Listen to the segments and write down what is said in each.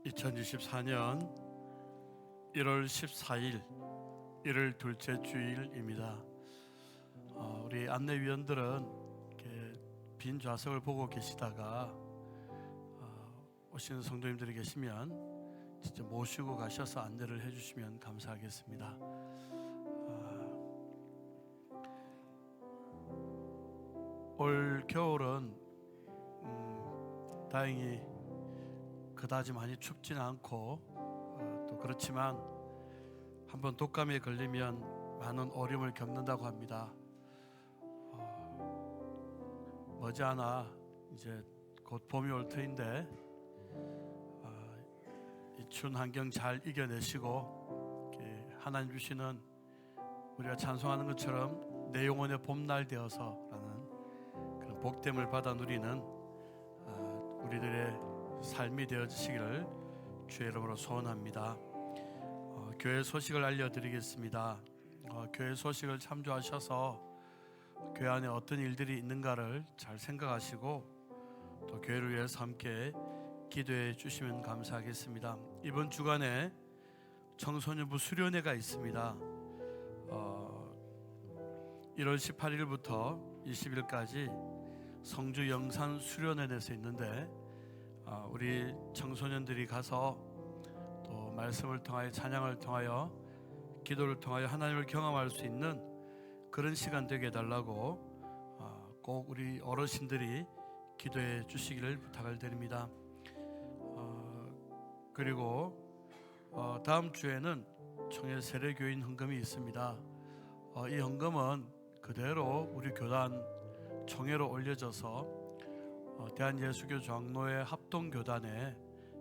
2024년 1월 14일 일요일 둘째 주일입니다. 우리 안내위원들은 이렇게 빈 좌석을 보고 계시다가 오시는 성도님들이 계시면 진짜 모시고 가셔서 안내를 해주시면 감사하겠습니다. 올 겨울은 다행히 그다지 많이 춥지는 않고 또 그렇지만 한번 독감에 걸리면 많은 어려움을 겪는다고 합니다. 머지않아 이제 곧 봄이 올 터인데 이 추운 환경 잘 이겨내시고 하나님 주시는 우리가 찬송하는 것처럼 내 영혼의 봄날 되어서라는 그런 복됨을 받아 누리는 우리들의 삶이 되어지시기를 주의 이름으로 소원합니다. 교회 소식을 알려드리겠습니다. 교회 소식을 참조하셔서 교회 안에 어떤 일들이 있는가를 잘 생각하시고 또 교회를 위해서 함께 기도해 주시면 감사하겠습니다. 이번 주간에 청소년부 수련회가 있습니다. 1월 18일부터 20일까지 성주 영산 수련회에서 있는데 우리 청소년들이 가서 또 말씀을 통하여 찬양을 통하여 기도를 통하여 하나님을 경험할 수 있는 그런 시간 되게 해달라고 꼭 우리 어르신들이 기도해 주시기를 부탁을 드립니다. 그리고 다음 주에는 청해 세례교인 헌금이 있습니다. 이 헌금은 그대로 우리 교단 총회로 올려져서 대한예수교 장로회 합동교단의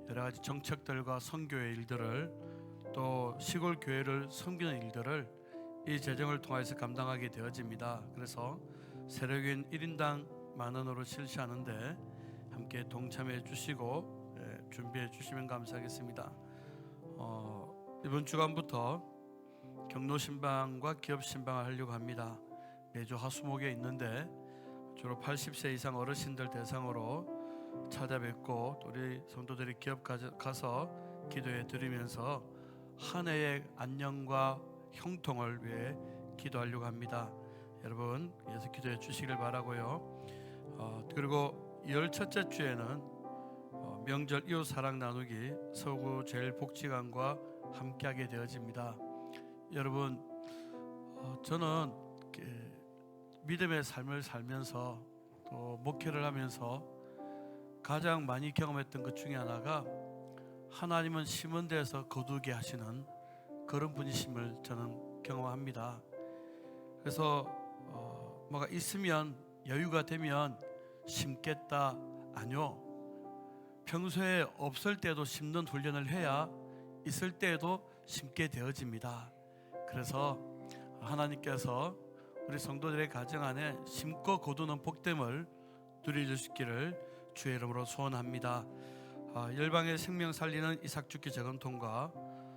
여러 가지 정책들과 선교의 일들을 또 시골 교회를 섬기는 일들을 이 재정을 통해서 감당하게 되어집니다. 그래서 세례교인 1인당 10,000원으로 실시하는데 함께 동참해 주시고 준비해 주시면 감사하겠습니다. 이번 주간부터 경로신방과 기업신방을 하려고 합니다. 매주 화수목에 있는데 주로 80세 이상 어르신들 대상으로 찾아뵙고 또 우리 성도들이 기업 가서 기도해 드리면서 한 해의 안녕과 형통을 위해 기도하려고 합니다. 여러분 위해서 기도해 주시길 바라고요. 그리고 12째 주에는 명절 이웃 사랑 나누기 서구 제일복지관과 함께하게 되어집니다. 여러분 저는 믿음의 삶을 살면서 또 목회를 하면서 가장 많이 경험했던 것 중에 하나가 하나님은 심은 데서 거두게 하시는 그런 분이심을 저는 경험합니다. 그래서 뭐가 있으면 여유가 되면 심겠다? 아니요. 평소에 없을 때도 심는 훈련을 해야 있을 때에도 심게 되어집니다. 그래서 하나님께서 우리 성도들의 가정 안에 심고 거두는 복됨을 누려주시기를 주의 이름으로 소원합니다. 열방의 생명 살리는 이삭 죽기 재건통과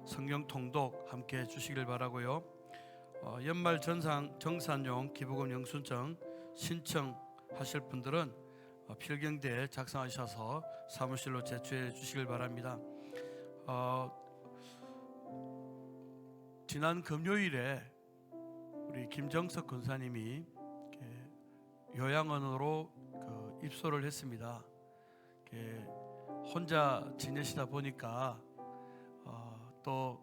성경 통독 함께 해주시길 바라고요. 연말 정산용 기부금 영수증 신청하실 분들은 필경대에 작성하셔서 사무실로 제출해 주시길 바랍니다. 지난 금요일에 우리 김정석 권사님이 요양원으로 입소를 했습니다. 혼자 지내시다 보니까 또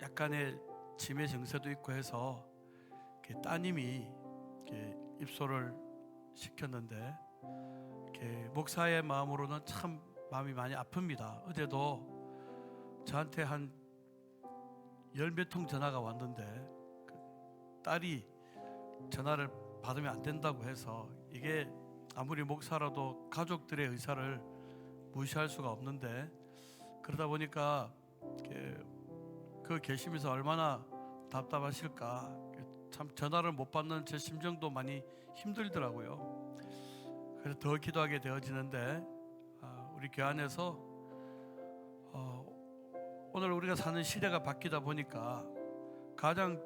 약간의 치매 증세도 있고 해서 따님이 입소를 시켰는데 목사의 마음으로는 참 마음이 많이 아픕니다. 어제도 저한테 한 10몇 통 전화가 왔는데 딸이 전화를 받으면 안 된다고 해서 이게 아무리 목사라도 가족들의 의사를 무시할 수가 없는데 그러다 보니까 그 계시면서 얼마나 답답하실까. 참 전화를 못 받는 제 심정도 많이 힘들더라고요. 그래서 더 기도하게 되어지는데 우리 교회 안에서 오늘 우리가 사는 시대가 바뀌다 보니까 가장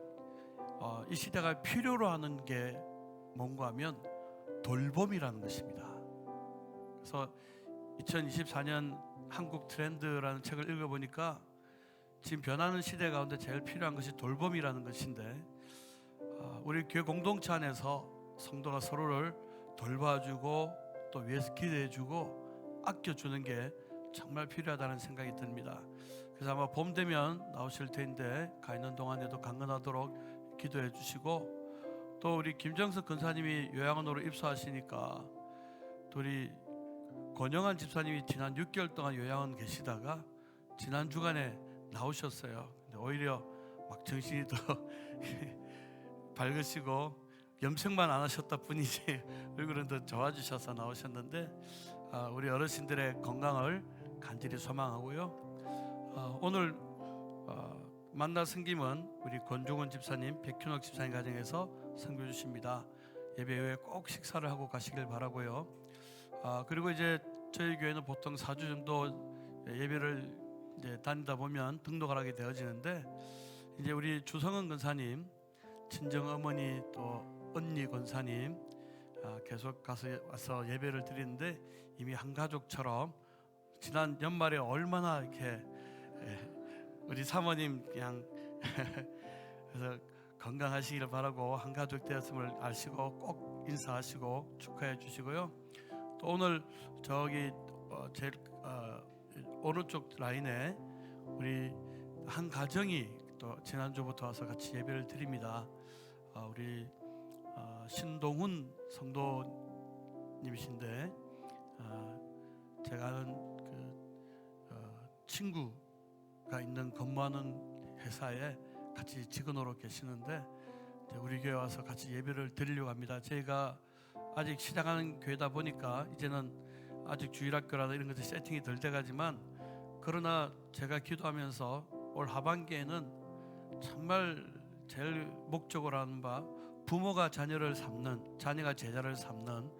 이 시대가 필요로 하는 게 뭔가 하면 돌봄이라는 것입니다. 그래서 2024년 한국 트렌드라는 책을 읽어보니까 지금 변하는 시대 가운데 제일 필요한 것이 돌봄이라는 것인데, 우리 교회 공동체 안에서 성도가 서로를 돌봐주고 또 위해서 기대해주고 아껴주는 게 정말 필요하다는 생각이 듭니다. 그래서 아마 봄 되면 나오실 텐데 가 있는 동안에도 강건하도록 기도해 주시고, 또 우리 김정석 권사님이 요양원으로 입소하시니까 또 우리 권영환 집사님이 지난 6개월 동안 요양원 계시다가 지난 주간에 나오셨어요. 근데 오히려 막 정신이 더 밝으시고 염색만 안 하셨다 뿐이지 얼굴은 더 좋아지셔서 나오셨는데, 우리 어르신들의 건강을 간절히 소망하고요. 오늘 만나 성김은 우리 권중원 집사님, 백현옥 집사님 가정에서 선교 주십니다. 예배 후에 꼭 식사를 하고 가시길 바라고요. 그리고 이제 저희 교회는 보통 4주 정도 예배를 이제 다니다 보면 등록을 하게 되어지는데, 이제 우리 주성은 권사님, 친정 어머니 또 언니 권사님 계속 와서 예배를 드리는데, 이미 한 가족처럼 지난 연말에 얼마나 이렇게 우리 사모님 그냥 그래서 건강하시기를 바라고 한 가족 되었음을 아시고 꼭 인사하시고 축하해 주시고요. 또 오늘 저기 제일 오른쪽 라인에 우리 한 가정이 또 지난주부터 와서 같이 예배를 드립니다. 우리 신동훈 성도님이신데, 제가 아는 친구가 있는 근무하는 회사에 같이 직원으로 계시는데, 우리 교회 와서 같이 예배를 드리려고 합니다. 저희가 아직 시작하는 교회다 보니까 이제는 아직 주일학교라든가 이런 것들이 세팅이 덜 돼가지만, 그러나 제가 기도하면서 올 하반기에는 정말 제일 목적으로 하는 바, 부모가 자녀를 삼는, 자녀가 제자를 삼는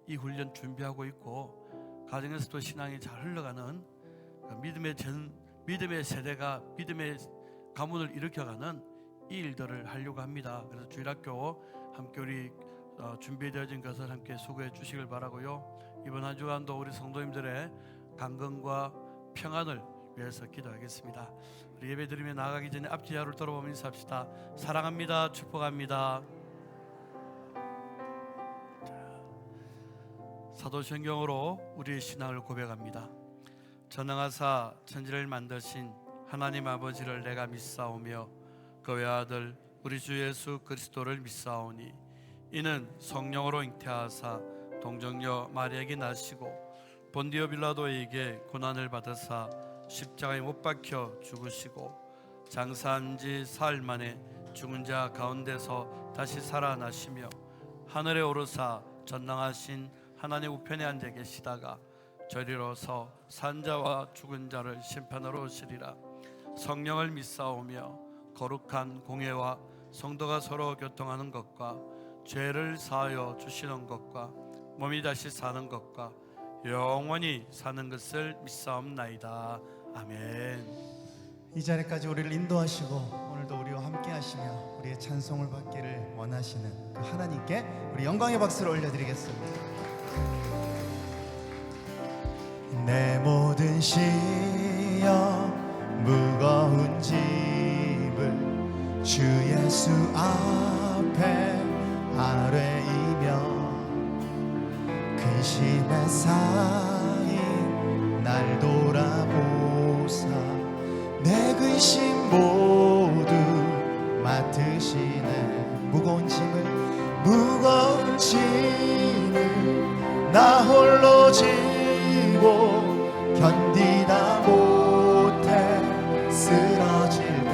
이 훈련 준비하고 있고, 가정에서도 신앙이 잘 흘러가는 믿음의 세대가 믿음의 가문을 일으켜가는 이 일들을 하려고 합니다. 그래서 주일학교 함께 우리 준비되어진 것을 함께 수고해 주시길 바라고요. 이번 한 주간도 우리 성도님들의 강건과 평안을 위해서 기도하겠습니다. 우리 예배 드리며 나아가기 전에 앞뒤 하루를 돌아보며 인사합시다. 사랑합니다. 축복합니다. 사도신경으로 우리의 신앙을 고백합니다. 전능하사 천지를 만드신 하나님 아버지를 내가 믿사오며 그 외아들 우리 주 예수 그리스도를 믿사오니, 이는 성령으로 잉태하사 동정녀 마리아에게 나시고 본디오 빌라도에게 고난을 받으사 십자가에 못 박혀 죽으시고 장사한 지 사흘 만에 죽은 자 가운데서 다시 살아나시며 하늘에 오르사 전능하신 하나님 우편에 앉아 계시다가 저리로서 산자와 죽은 자를 심판하러 오시리라. 성령을 믿사오며 거룩한 공회와 성도가 서로 교통하는 것과 죄를 사하여 주시는 것과 몸이 다시 사는 것과 영원히 사는 것을 믿사옵나이다. 아멘. 이 자리까지 우리를 인도하시고 오늘도 우리와 함께 하시며 우리의 찬송을 받기를 원하시는 그 하나님께 우리 영광의 박수를 올려드리겠습니다. 내 모든 시여 무거운 짐을 주 예수 앞에 아뢰이며 근심에 쌓인 날 돌아보사 내 근심 모두 맡으시네. 무거운 짐을 나 홀로 지고 견디다 못해 쓰러질 때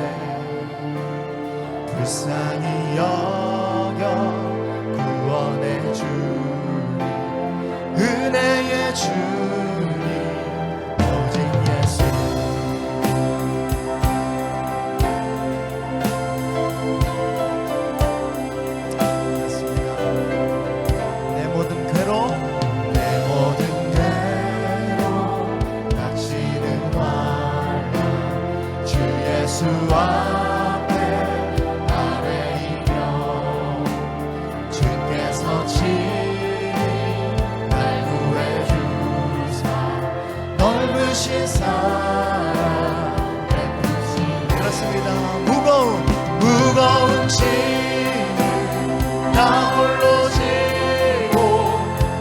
불쌍히 여겨 구원의 주님, 은혜의 주님, 오직 예수. 내 모든 괴로움, 내 모든 괴로움 닥치는 환란 주 예수 앞에 아뢰이며 주께서 친히 날 구해주리. 무거운 짐을 나 홀로 지고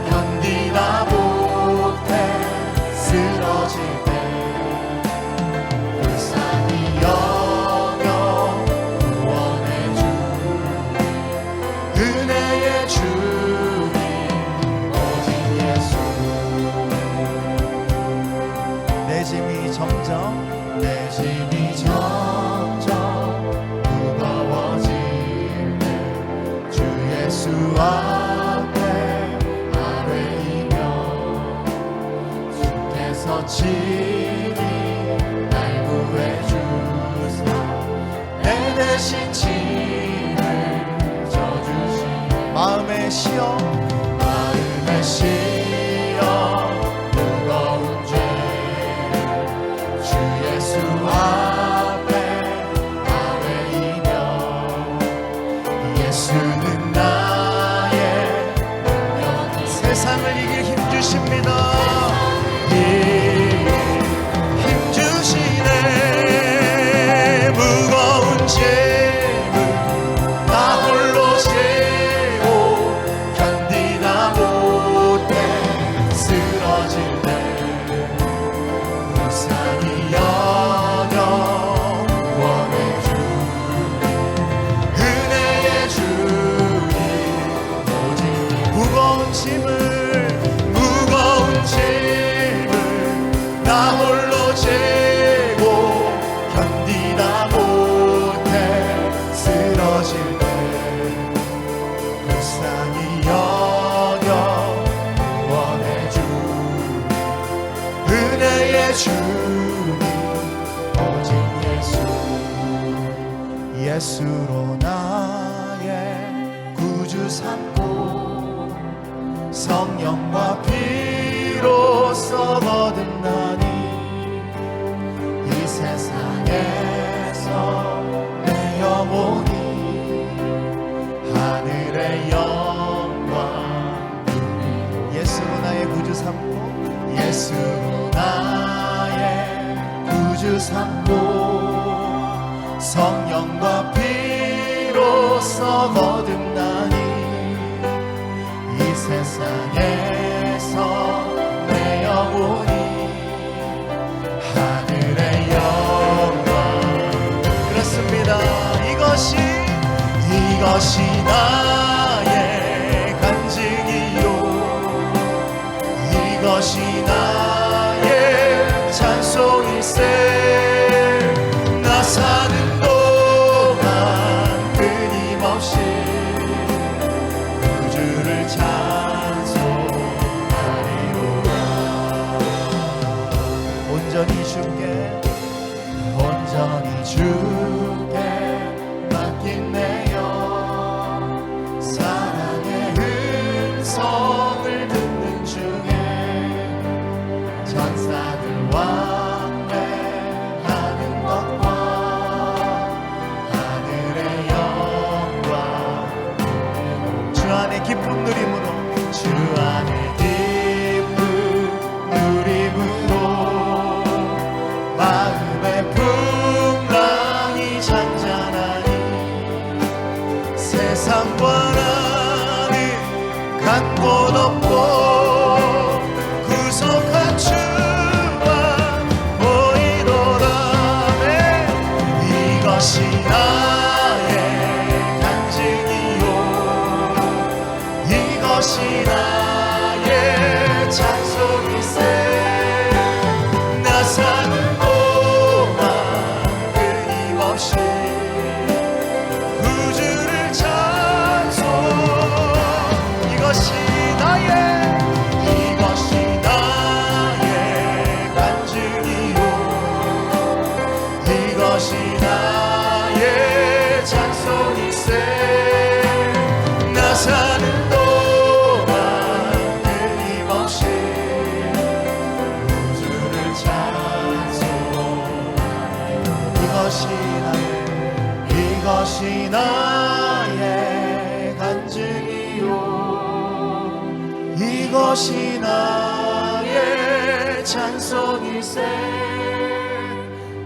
견디다 못해 쓰러질 때 불쌍히 여겨 구원해 주 은혜의 주님 오직 예수. 내 짐이 점점 무거워질 때 주 예수 앞에 아뢰이며 주께서 친히 날 구해주사 내 대신 짐을 져주시네. 마음에 쉬어 무거운 죄를 주 예수 앞에 아뢰이며 예수는 나의 능력이 세상을 이길 힘 주십니다. 힘 주시네. 무거운 짐을 나 홀로 지고 견디다 못해 쓰러질 때 불쌍히 여겨 구원해 주 은혜의 주님 오직 무거운 짐을 나 홀로 지고 견디다 못해 쓰러질 때 불쌍히 여겨 구원해 주 은혜의 주님 오직 예수로 나의 구주 삼고 성령과 피로써 거듭나니 이 세상에서 내 영혼이 하늘의 영광 누리고 예수로 나의 구주 삼고 예수로 나의 구주 삼고 성령과 피로써 거듭나니 이 세상에서 내 영혼이 하늘의 영광 그렇습니다. 이것이 나의 간증이요 이것이 나의 찬송일세. 나 사는 동안 끊임없이 구주를 찬송하리로다. 온전히 주께 맡긴 내 영 사랑의 음성을 듣는 중에 전사들 왕래하는 것과 하늘의 영광 주 안에 기쁨 누림으로 주 안에 기쁨 누림으로 마음의 풍랑이 잔잔하니 세상과 나는 간 곳 없고 구속한 주만 보이노라. 이것이 나의 간증이요 이것이 나의 찬송일세. 나 사는 동안 끊임없이 구주를 찬송. 이것이 나의 간증이요 이것이 나의 찬송일세. 나 사는 동안 끊임없이 구주를 찬송. 이것이 나의 간증이요 이것이 나의 찬송일세.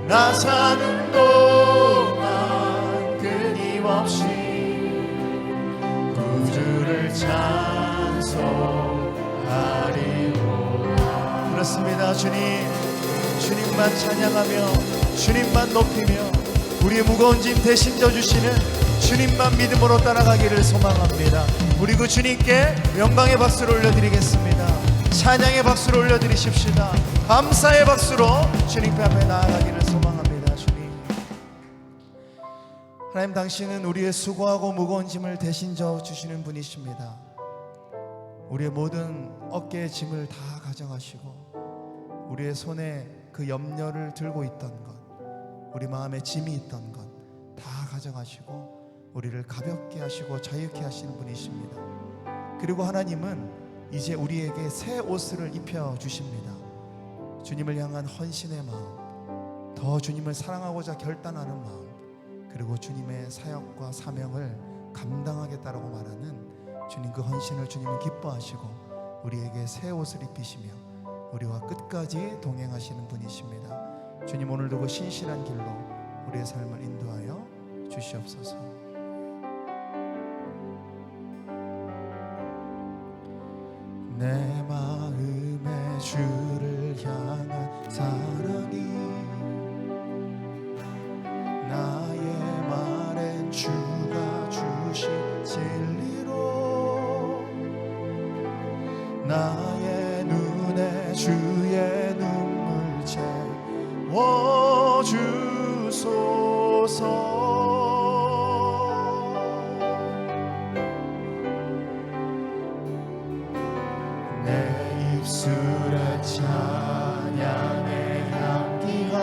나 사는 동안 끊임없이 찬송하리로다. 그렇습니다. 주님만 찬양하며 주님만 높이며 우리의 무거운 짐 대신 져주시는 주님만 믿음으로 따라가기를 소망합니다. 우리 그 주님께 영광의 박수를 올려드리겠습니다. 찬양의 박수를 올려드리십시다. 감사의 박수로 주님 앞에 나아가기를 소망합니다. 주님, 하나님, 당신은 우리의 수고하고 무거운 짐을 대신 져주시는 분이십니다. 우리의 모든 어깨의 짐을 다 가져가시고 우리의 손에 그 염려를 들고 있던 것, 우리 마음에 짐이 있던 것 다 가져가시고 우리를 가볍게 하시고 자유케 하시는 분이십니다. 그리고 하나님은 이제 우리에게 새 옷을 입혀주십니다. 주님을 향한 헌신의 마음, 더 주님을 사랑하고자 결단하는 마음, 그리고 주님의 사역과 사명을 감당하겠다라고 말하는 주님 그 헌신을 주님은 기뻐하시고 우리에게 새 옷을 입히시며 우리와 끝까지 동행하시는 분이십니다. 주님, 오늘도 그 신실한 길로 우리의 삶을 인도하여 주시옵소서. 내 마음에 주를 향한 사랑이 나의 말엔 주가 주신 진리로 나의 눈에 주의 눈물 채워주소서. 내 입술에 찬양의 향기가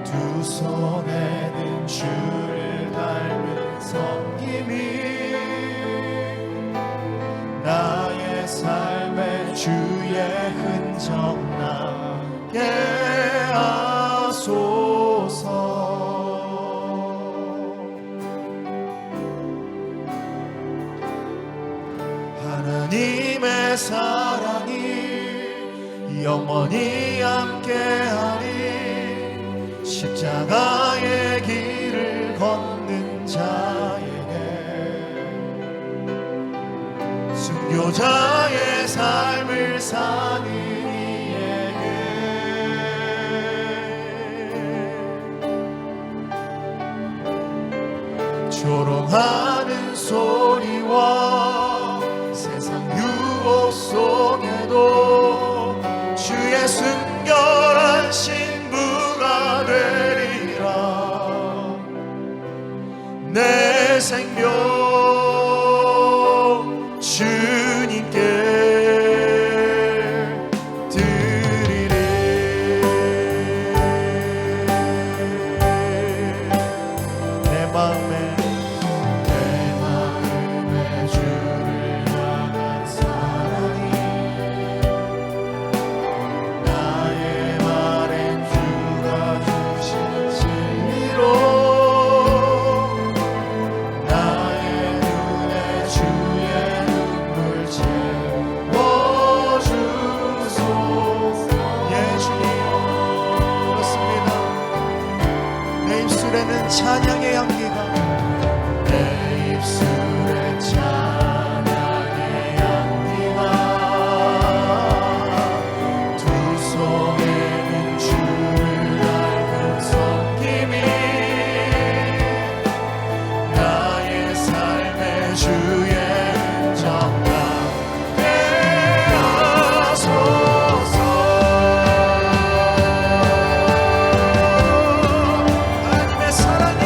두 손에 든 주를 닮은 섬김이 나의 삶에 주의 흔적 나게 하소서. 하나님의 사랑이 영원히 함께하리. 십자가의 길을 걷는 자에게 순교자의 삶을 사는 이에게 조롱하는 소리와 세상 유혹 속에도 주의 순결한 신부가 되리라. 내 생명 주님께 드리리. 내 마음에 주를 향한 사랑이 나의 말엔 주가 주신 진리로 나의 눈에 주의 눈물 채워주소서. 예, 주님, 그렇습니다. 내 입술에는 찬양의 향기가 내 입술에 찬양의 향기가 두 손에는 주를 닮은 섬김이 나의 삶에 주의 흔적 나게 하소서. 하나님의 사랑이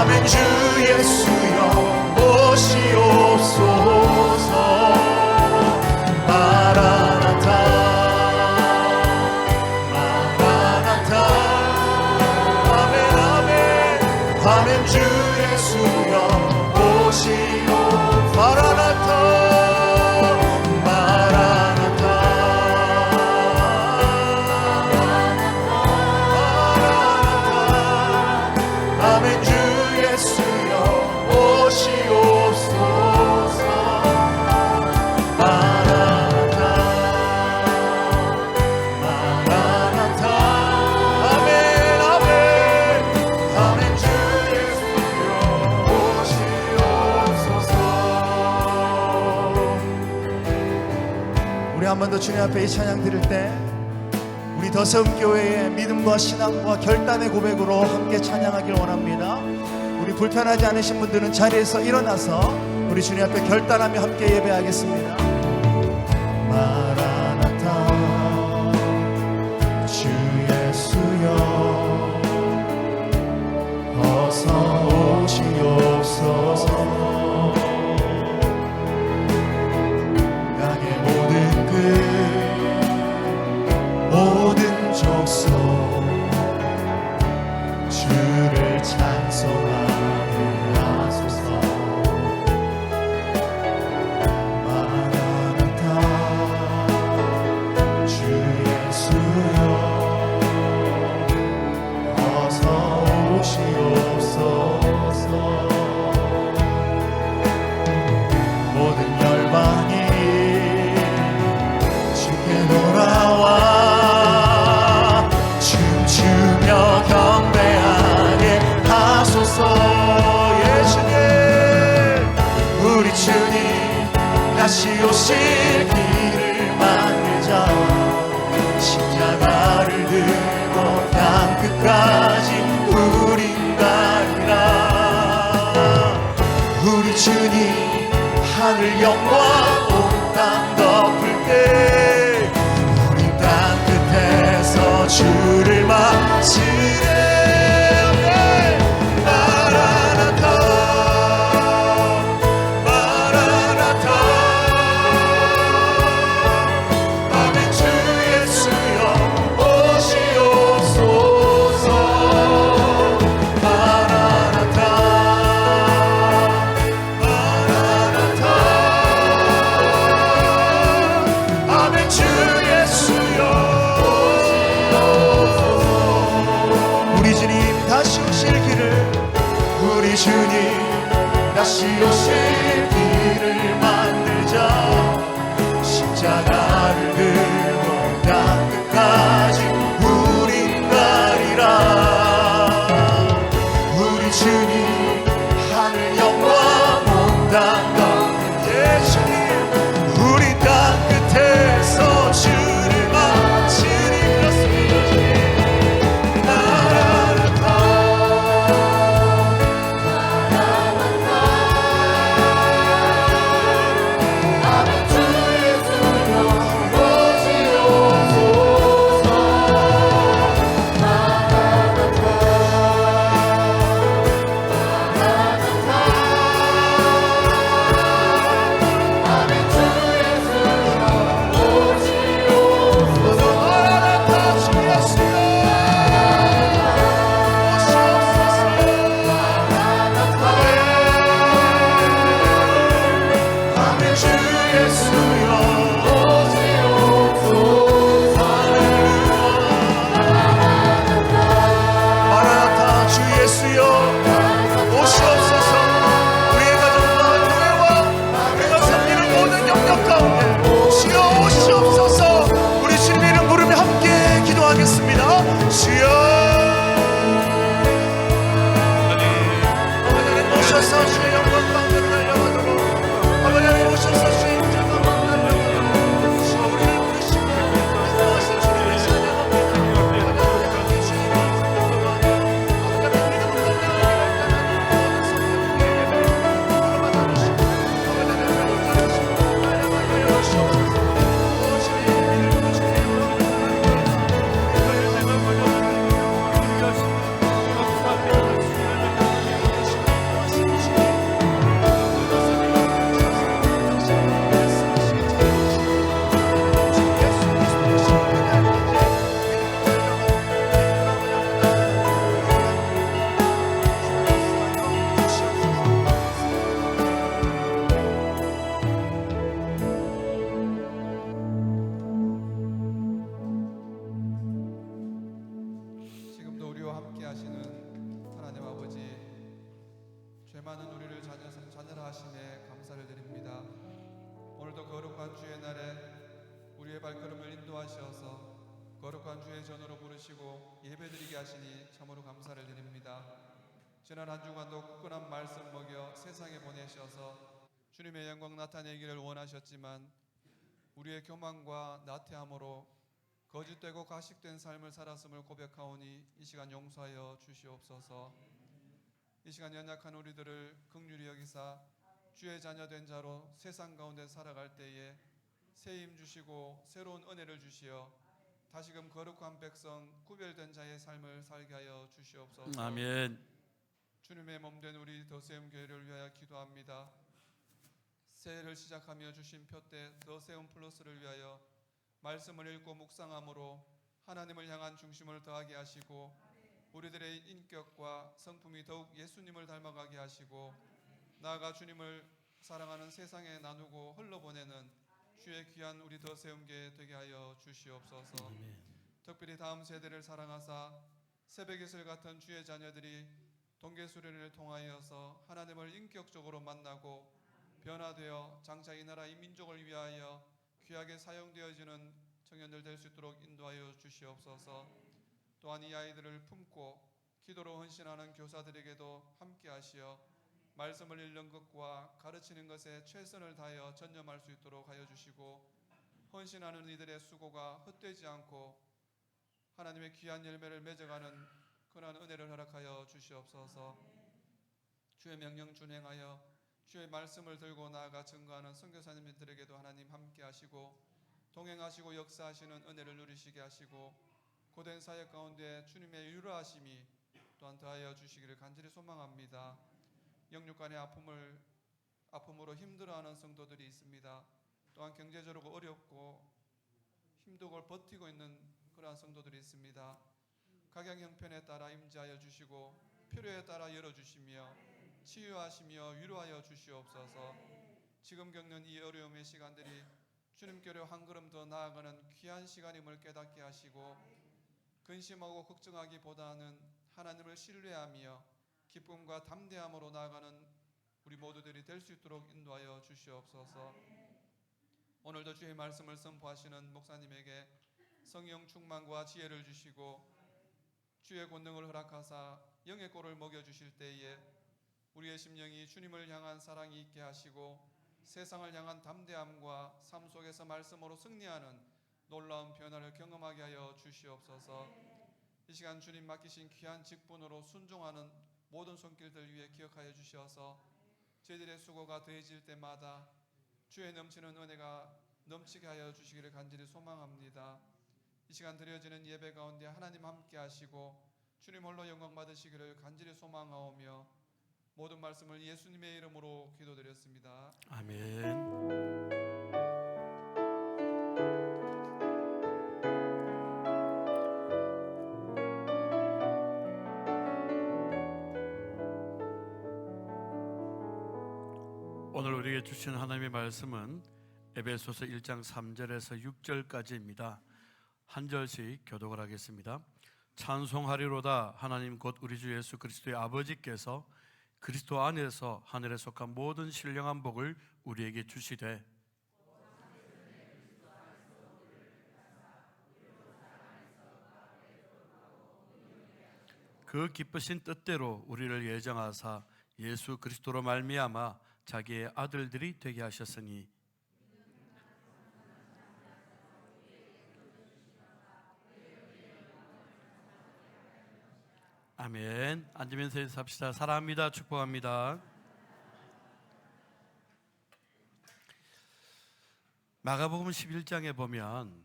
아멘. 주 예수여 오시옵소서. 마라나타 마라나타. 아멘 아멘. 아멘. 주 예수여 오시옵소서. 마라나타 마라나타 마라나타. 아멘. 주 예수여 오시옵소서. 마라나타 마라나타. 아멘 아멘. 아멘. 주 예수여 오시옵소서. 우리 한 번 더 주님 앞에 이 찬양 드릴 때 우리 더세움교회의 믿음과 신앙과 결단의 고백으로 함께 찬양하길 원합니다. 우리 불편하지 않으신 분들은 자리에서 일어나서 우리 주님 앞에 결단하며 함께 예배하겠습니다. 마라나타 주 예수여 어서 오시옵소서. 땅의 모든 끝 모든 족속 주를 찬송하게 하소서. 마라나타 주 예수여 어서 오시옵소서. 모든 열방이 주께 돌아와 춤추며 경배하게 하소서. 예수님 우리 주님 다시 오실 길을 만들자. 십자가를 들고 땅 끝까지 우린 가리라. 우리 주님 하늘 영광 온 땅 덮을 때 우리 땅 끝에서 주를 마치네. 마라나타 마라나타. 아멘. 주 예수여 오시옵소서. 마라나타 마라나타. 아멘. 주 예수여 오시옵소서. 우리 주님 다시 오실 길을 우리 주님 다시 오실 길을 만들자. 십자가를 들고 땅 끝까지 우린 가리라. 우리 주님 하늘 영광 온 땅 가운데 예수님 우리 땅 끝에서 주를 마치니. 그렇습니다. 마라나타 마라나타. 아멘. 주 예수여 죄 많은 우리를 자녀라 하심에 감사를 드립니다. 오늘도 거룩한 주의 날에 우리의 발걸음을 인도하셔서 거룩한 주의 전으로 부르시고 예배드리게 하시니 참으로 감사를 드립니다. 지난 한 주간도 굳건한 말씀 먹여 세상에 보내셔서 주님의 영광 나타내기를 원하셨지만 우리의 교만과 나태함으로 거짓되고 가식된 삶을 살았음을 고백하오니 이 시간 용서하여 주시옵소서. 이 시간 연약한 우리들을 긍휼히 여기사 주의 자녀된 자로 세상 가운데 살아갈 때에 새 힘 주시고 새로운 은혜를 주시어 다시금 거룩한 백성 구별된 자의 삶을 살게 하여 주시옵소서. 아멘. 주님의 몸된 우리 더세움 교회를 위하여 기도합니다. 새해를 시작하며 주신 표때 더세움 플러스를 위하여 말씀을 읽고 묵상함으로 하나님을 향한 중심을 더하게 하시고 우리들의 인격과 성품이 더욱 예수님을 닮아가게 하시고 나아가 주님을 사랑하는 세상에 나누고 흘러보내는 주의 귀한 우리 더세움교회 되게 하여 주시옵소서. 특별히 다음 세대를 사랑하사 새벽이슬 같은 주의 자녀들이 동계수련을 통하여서 하나님을 인격적으로 만나고 변화되어 장차 이 나라 이 민족을 위하여 귀하게 사용되어지는 청년들 될 수 있도록 인도하여 주시옵소서. 또한 이 아이들을 품고 기도로 헌신하는 교사들에게도 함께 하시어 말씀을 읽는 것과 가르치는 것에 최선을 다하여 전념할 수 있도록 하여 주시고 헌신하는 이들의 수고가 헛되지 않고 하나님의 귀한 열매를 맺어가는 그러한 은혜를 허락하여 주시옵소서. 주의 명령 준행하여 주의 말씀을 들고 나아가 증거하는 선교사님들에게도 하나님 함께 하시고 동행하시고 역사하시는 은혜를 누리시게 하시고 고된 사역 가운데 주님의 유라하심이 또한 더하여 주시기를 간절히 소망합니다. 영육간의 아픔으로 힘들어하는 성도들이 있습니다. 또한 경제적으로 어렵고 힘들고 버티고 있는 그러한 성도들이 있습니다. 각양 형편에 따라 임재하여 주시고 필요에 따라 열어주시며 치유하시며 위로하여 주시옵소서. 지금 겪는 이 어려움의 시간들이 주님께로 한 걸음 더 나아가는 귀한 시간임을 깨닫게 하시고 근심하고 걱정하기보다는 하나님을 신뢰하며 기쁨과 담대함으로 나아가는 우리 모두들이 될 수 있도록 인도하여 주시옵소서. 오늘도 주의 말씀을 선포하시는 목사님에게 성령 충만과 지혜를 주시고 주의 권능을 허락하사 영의 꼴을 먹여주실 때에 우리의 심령이 주님을 향한 사랑이 있게 하시고 세상을 향한 담대함과 삶 속에서 말씀으로 승리하는 놀라운 변화를 경험하게 하여 주시옵소서. 이 시간 주님 맡기신 귀한 직분으로 순종하는 모든 손길들 위해 기억하여 주셔서 저희들의 수고가 더해질 때마다 주의 넘치는 은혜가 넘치게 하여 주시기를 간절히 소망합니다. 이 시간 드려지는 예배 가운데 하나님 함께 하시고 주님 홀로 영광 받으시기를 간절히 소망하오며 모든 말씀을 예수님의 이름으로 기도드렸습니다. 아멘. 오늘 우리에게 주신 하나님의 말씀은 에베소서 1장 3절에서 6절까지입니다. 한 절씩 교독을 하겠습니다. 찬송하리로다 하나님 곧 우리 주 예수 그리스도의 아버지께서 그리스도 안에서 하늘에 속한 모든 신령한 복을 우리에게 주시되 그 기쁘신 뜻대로 우리를 예정하사 예수 그리스도로 말미암아 자기의 아들들이 되게 하셨으니 아멘. 앉으면서 인사합시다. 사랑합니다. 축복합니다. 마가복음 11장에 보면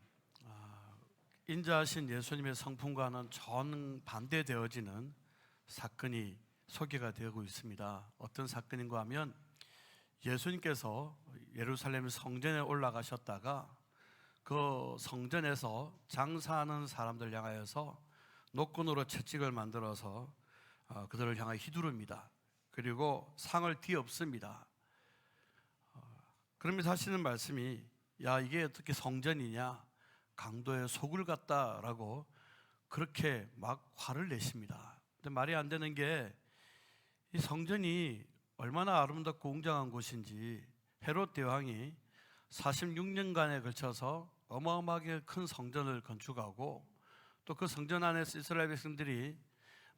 인자하신 예수님의 성품과는 정반대되어지는 사건이 소개가 되고 있습니다. 어떤 사건인가 하면 예수님께서 예루살렘 성전에 올라가셨다가 그 성전에서 장사하는 사람들 향하여서 노끈으로 채찍을 만들어서 그들을 향하여 휘두릅니다. 그리고 상을 뒤엎습니다. 그러면서 하시는 말씀이 야 이게 어떻게 성전이냐, 강도의 속을 같다라고 그렇게 막 화를 내십니다. 근데 말이 안 되는 게 이 성전이 얼마나 아름답고 웅장한 곳인지 헤롯 대왕이 46년간에 걸쳐서 어마어마하게 큰 성전을 건축하고 또 그 성전 안에서 이스라엘 백성들이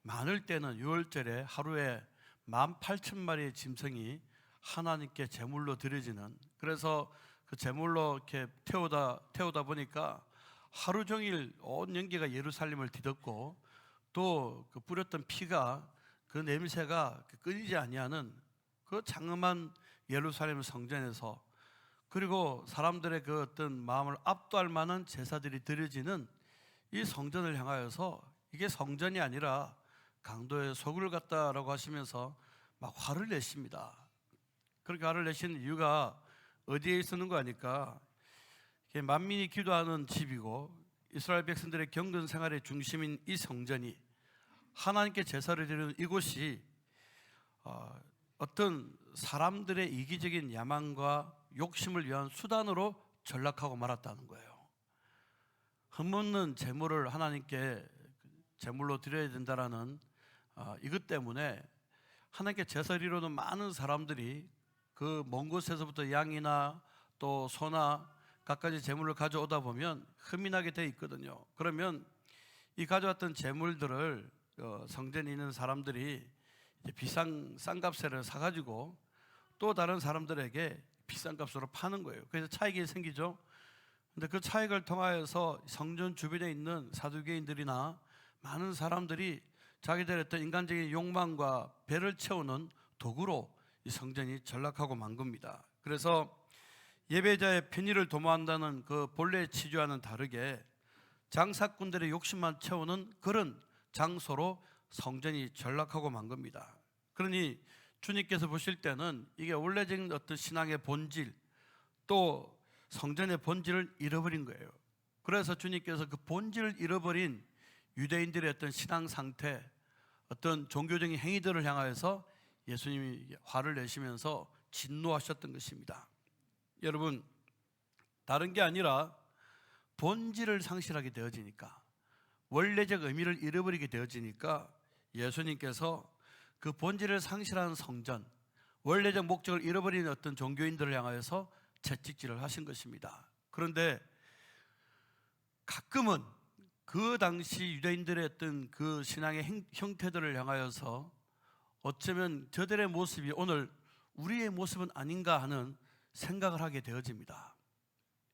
많을 때는 6월절에 하루에 18,000마리의 짐승이 하나님께 제물로 드려지는, 그래서 그 제물로 이렇게 태우다 보니까 하루 종일 온 연기가 예루살렘을 뒤덮고 또 그 뿌렸던 피가 그 냄새가 끊이지 아니하는 그 장엄한 예루살렘 성전에서, 그리고 사람들의 그 어떤 마음을 압도할 만한 제사들이 드려지는 이 성전을 향하여서 이게 성전이 아니라 강도의 소굴 같다라고 하시면서 막 화를 내십니다. 그렇게 화를 내시는 이유가 어디에 있었는 거 아니까 이게 만민이 기도하는 집이고 이스라엘 백성들의 경건 생활의 중심인 이 성전이, 하나님께 제사를 드리는 이곳이 어떤 사람들의 이기적인 야망과 욕심을 위한 수단으로 전락하고 말았다는 거예요. 흠없는 제물을 하나님께 제물로 드려야 된다라는 이것 때문에 하나님께 제사를 이루는 많은 사람들이 그 먼 곳에서부터 양이나 또 소나 갖가지 제물을 가져오다 보면 흠이 나게 돼 있거든요. 그러면 이 가져왔던 제물들을 성전에 있는 사람들이 비싼 싼 값에 사가지고 또 다른 사람들에게 비싼 값으로 파는 거예요. 그래서 차익이 생기죠. 근데 그 차익을 통하여서 성전 주변에 있는 사두개인들이나 많은 사람들이 자기들의 어떤 인간적인 욕망과 배를 채우는 도구로 이 성전이 전락하고 만 겁니다. 그래서 예배자의 편의를 도모한다는 그 본래의 취지와는 다르게 장사꾼들의 욕심만 채우는 그런 장소로 성전이 전락하고 만 겁니다. 그러니 주님께서 보실 때는 이게 원래적인 어떤 신앙의 본질, 또 성전의 본질을 잃어버린 거예요. 그래서 주님께서 그 본질을 잃어버린 유대인들의 어떤 신앙 상태, 어떤 종교적인 행위들을 향하여서 예수님이 화를 내시면서 진노하셨던 것입니다. 여러분, 다른 게 아니라 본질을 상실하게 되어지니까, 원래적 의미를 잃어버리게 되어지니까 예수님께서 그 본질을 상실한 성전, 원래적 목적을 잃어버린 어떤 종교인들을 향하여서 채찍질을 하신 것입니다. 그런데 가끔은 그 당시 유대인들의 어떤 그 신앙의 형태들을 향하여서 어쩌면 저들의 모습이 오늘 우리의 모습은 아닌가 하는 생각을 하게 되어집니다.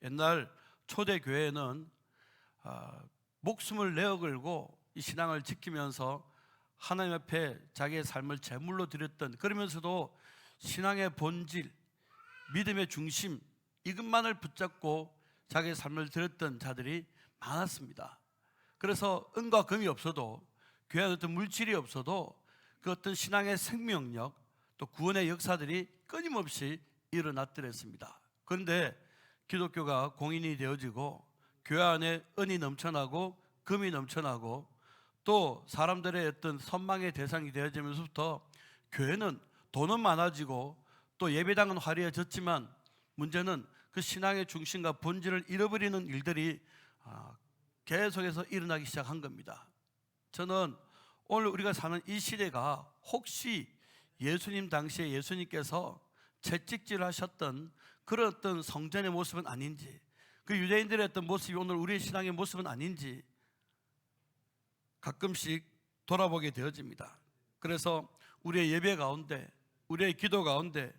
옛날 초대교회는 목숨을 내어 걸고 이 신앙을 지키면서 하나님 앞에 자기의 삶을 제물로 드렸던, 그러면서도 신앙의 본질, 믿음의 중심, 이것만을 붙잡고 자기의 삶을 드렸던 자들이 많았습니다. 그래서 은과 금이 없어도, 교회 안에 어떤 물질이 없어도 그 어떤 신앙의 생명력, 또 구원의 역사들이 끊임없이 일어났더랬습니다. 그런데 기독교가 공인이 되어지고 교회 안에 은이 넘쳐나고 금이 넘쳐나고 또 사람들의 어떤 선망의 대상이 되어지면서부터 교회는 돈은 많아지고 또 예배당은 화려해졌지만 문제는 그 신앙의 중심과 본질을 잃어버리는 일들이 계속해서 일어나기 시작한 겁니다. 저는 오늘 우리가 사는 이 시대가 혹시 예수님 당시에 예수님께서 채찍질 하셨던 그런 어떤 성전의 모습은 아닌지, 그 유대인들의 어떤 모습이 오늘 우리의 신앙의 모습은 아닌지 가끔씩 돌아보게 되어집니다. 그래서 우리의 예배 가운데, 우리의 기도 가운데,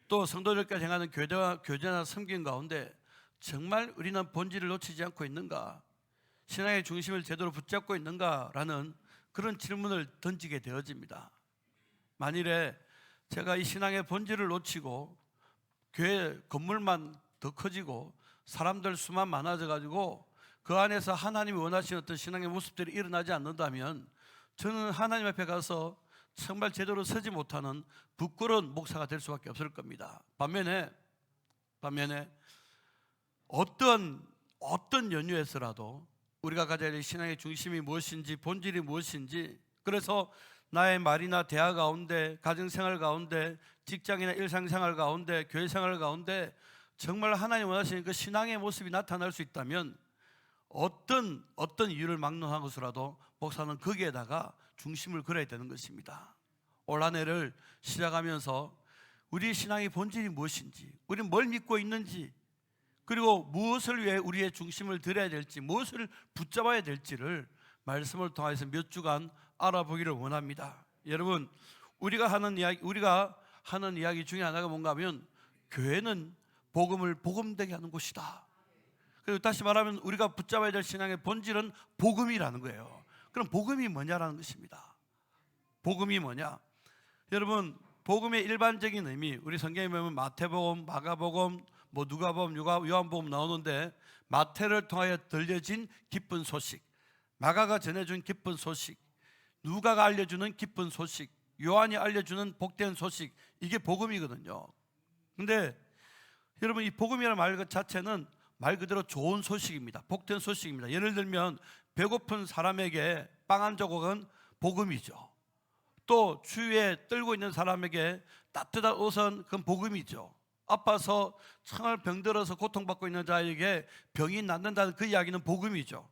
또 성도들까지 행하는 교제나 섬김 가운데 정말 우리는 본질을 놓치지 않고 있는가, 신앙의 중심을 제대로 붙잡고 있는가라는 그런 질문을 던지게 되어집니다. 만일에 제가 이 신앙의 본질을 놓치고 교회 건물만 더 커지고 사람들 수만 많아져 가지고 그 안에서 하나님이 원하시는 어떤 신앙의 모습들이 일어나지 않는다면 저는 하나님 앞에 가서 정말 제대로 서지 못하는 부끄러운 목사가 될 수밖에 없을 겁니다. 반면에 어떤 연유에서라도 우리가 가져야 할 신앙의 중심이 무엇인지, 본질이 무엇인지, 그래서 나의 말이나 대화 가운데, 가정생활 가운데, 직장이나 일상생활 가운데, 교회생활 가운데 정말 하나님 원하시는 그 신앙의 모습이 나타날 수 있다면 어떤 이유를 막론한 것으로라도 목사는 거기에다가 중심을 걸어야 되는 것입니다. 올 한 해를 시작하면서 우리 신앙의 본질이 무엇인지, 우리는 뭘 믿고 있는지, 그리고 무엇을 위해 우리의 중심을 들여야 될지, 무엇을 붙잡아야 될지를 말씀을 통해서 몇 주간 알아보기를 원합니다. 여러분, 우리가 하는 이야기 중에 하나가 뭔가 하면 교회는 복음을 복음되게 하는 곳이다. 그리고 다시 말하면 우리가 붙잡아야 될 신앙의 본질은 복음이라는 거예요. 그럼 복음이 뭐냐라는 것입니다. 복음이 뭐냐? 여러분, 복음의 일반적인 의미, 우리 성경에 보면 마태복음, 마가복음, 누가복음, 요한복음 나오는데, 마태를 통하여 들려진 기쁜 소식, 마가가 전해준 기쁜 소식, 누가가 알려주는 기쁜 소식, 요한이 알려주는 복된 소식, 이게 복음이거든요. 근데 여러분, 이 복음이라는 말 자체는 말 그대로 좋은 소식입니다. 복된 소식입니다. 예를 들면 배고픈 사람에게 빵 한 조각은 복음이죠. 또 추위에 떨고 있는 사람에게 따뜻한 옷은 그건 복음이죠. 아파서 정말 병들어서 고통받고 있는 자에게 병이 낫는다는 그 이야기는 복음이죠.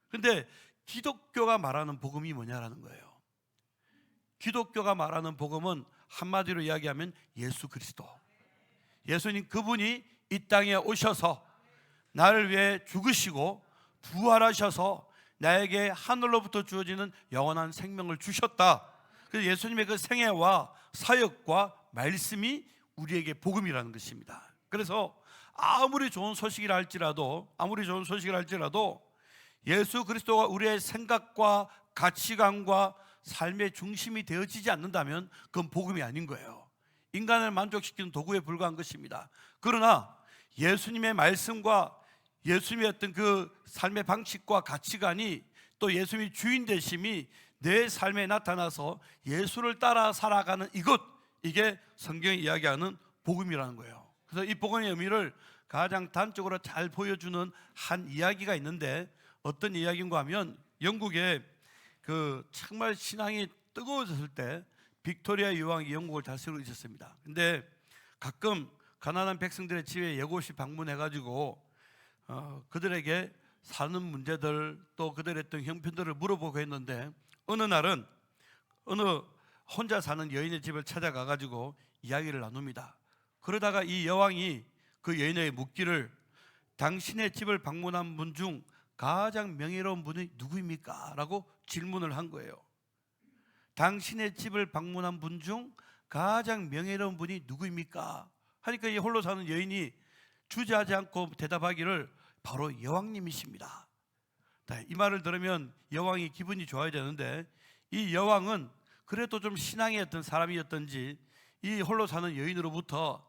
그런데 기독교가 말하는 복음이 뭐냐라는 거예요. 기독교가 말하는 복음은 한마디로 이야기하면 예수 그리스도, 예수님, 그분이 이 땅에 오셔서 나를 위해 죽으시고 부활하셔서 나에게 하늘로부터 주어지는 영원한 생명을 주셨다. 그래서 예수님의 그 생애와 사역과 말씀이 우리에게 복음이라는 것입니다. 그래서 아무리 좋은 소식이라 할지라도 예수 그리스도가 우리의 생각과 가치관과 삶의 중심이 되어지지 않는다면 그건 복음이 아닌 거예요. 인간을 만족시키는 도구에 불과한 것입니다. 그러나 예수님의 말씀과 예수님의 어떤 그 삶의 방식과 가치관이, 또 예수님이 주인 되심이 내 삶에 나타나서 예수를 따라 살아가는 이게 성경이 이야기하는 복음이라는 거예요. 그래서 이 복음의 의미를 가장 단적으로 잘 보여주는 한 이야기가 있는데, 어떤 이야기인가 하면, 영국에 그 정말 신앙이 뜨거워졌을 때 빅토리아 여왕이 영국을 다스리고 있었습니다. 근데 가끔 가난한 백성들의 집에 예고 없이 방문해가지고 그들에게 사는 문제들, 또 그들의 했던 형편들을 물어보고 했는데, 어느 날은 어느 혼자 사는 여인의 집을 찾아가가지고 이야기를 나눕니다. 그러다가 이 여왕이 그 여인에게 묻기를, 당신의 집을 방문한 분 중 가장 명예로운 분이 누구입니까? 라고 질문을 한 거예요. 당신의 집을 방문한 분 중 가장 명예로운 분이 누구입니까? 하니까 이 홀로 사는 여인이 주저하지 않고 대답하기를, 바로 여왕님이십니다. 이 말을 들으면 여왕이 기분이 좋아야 되는데, 이 여왕은 그래도 좀 신앙의 어떤 사람이었던지 이 홀로 사는 여인으로부터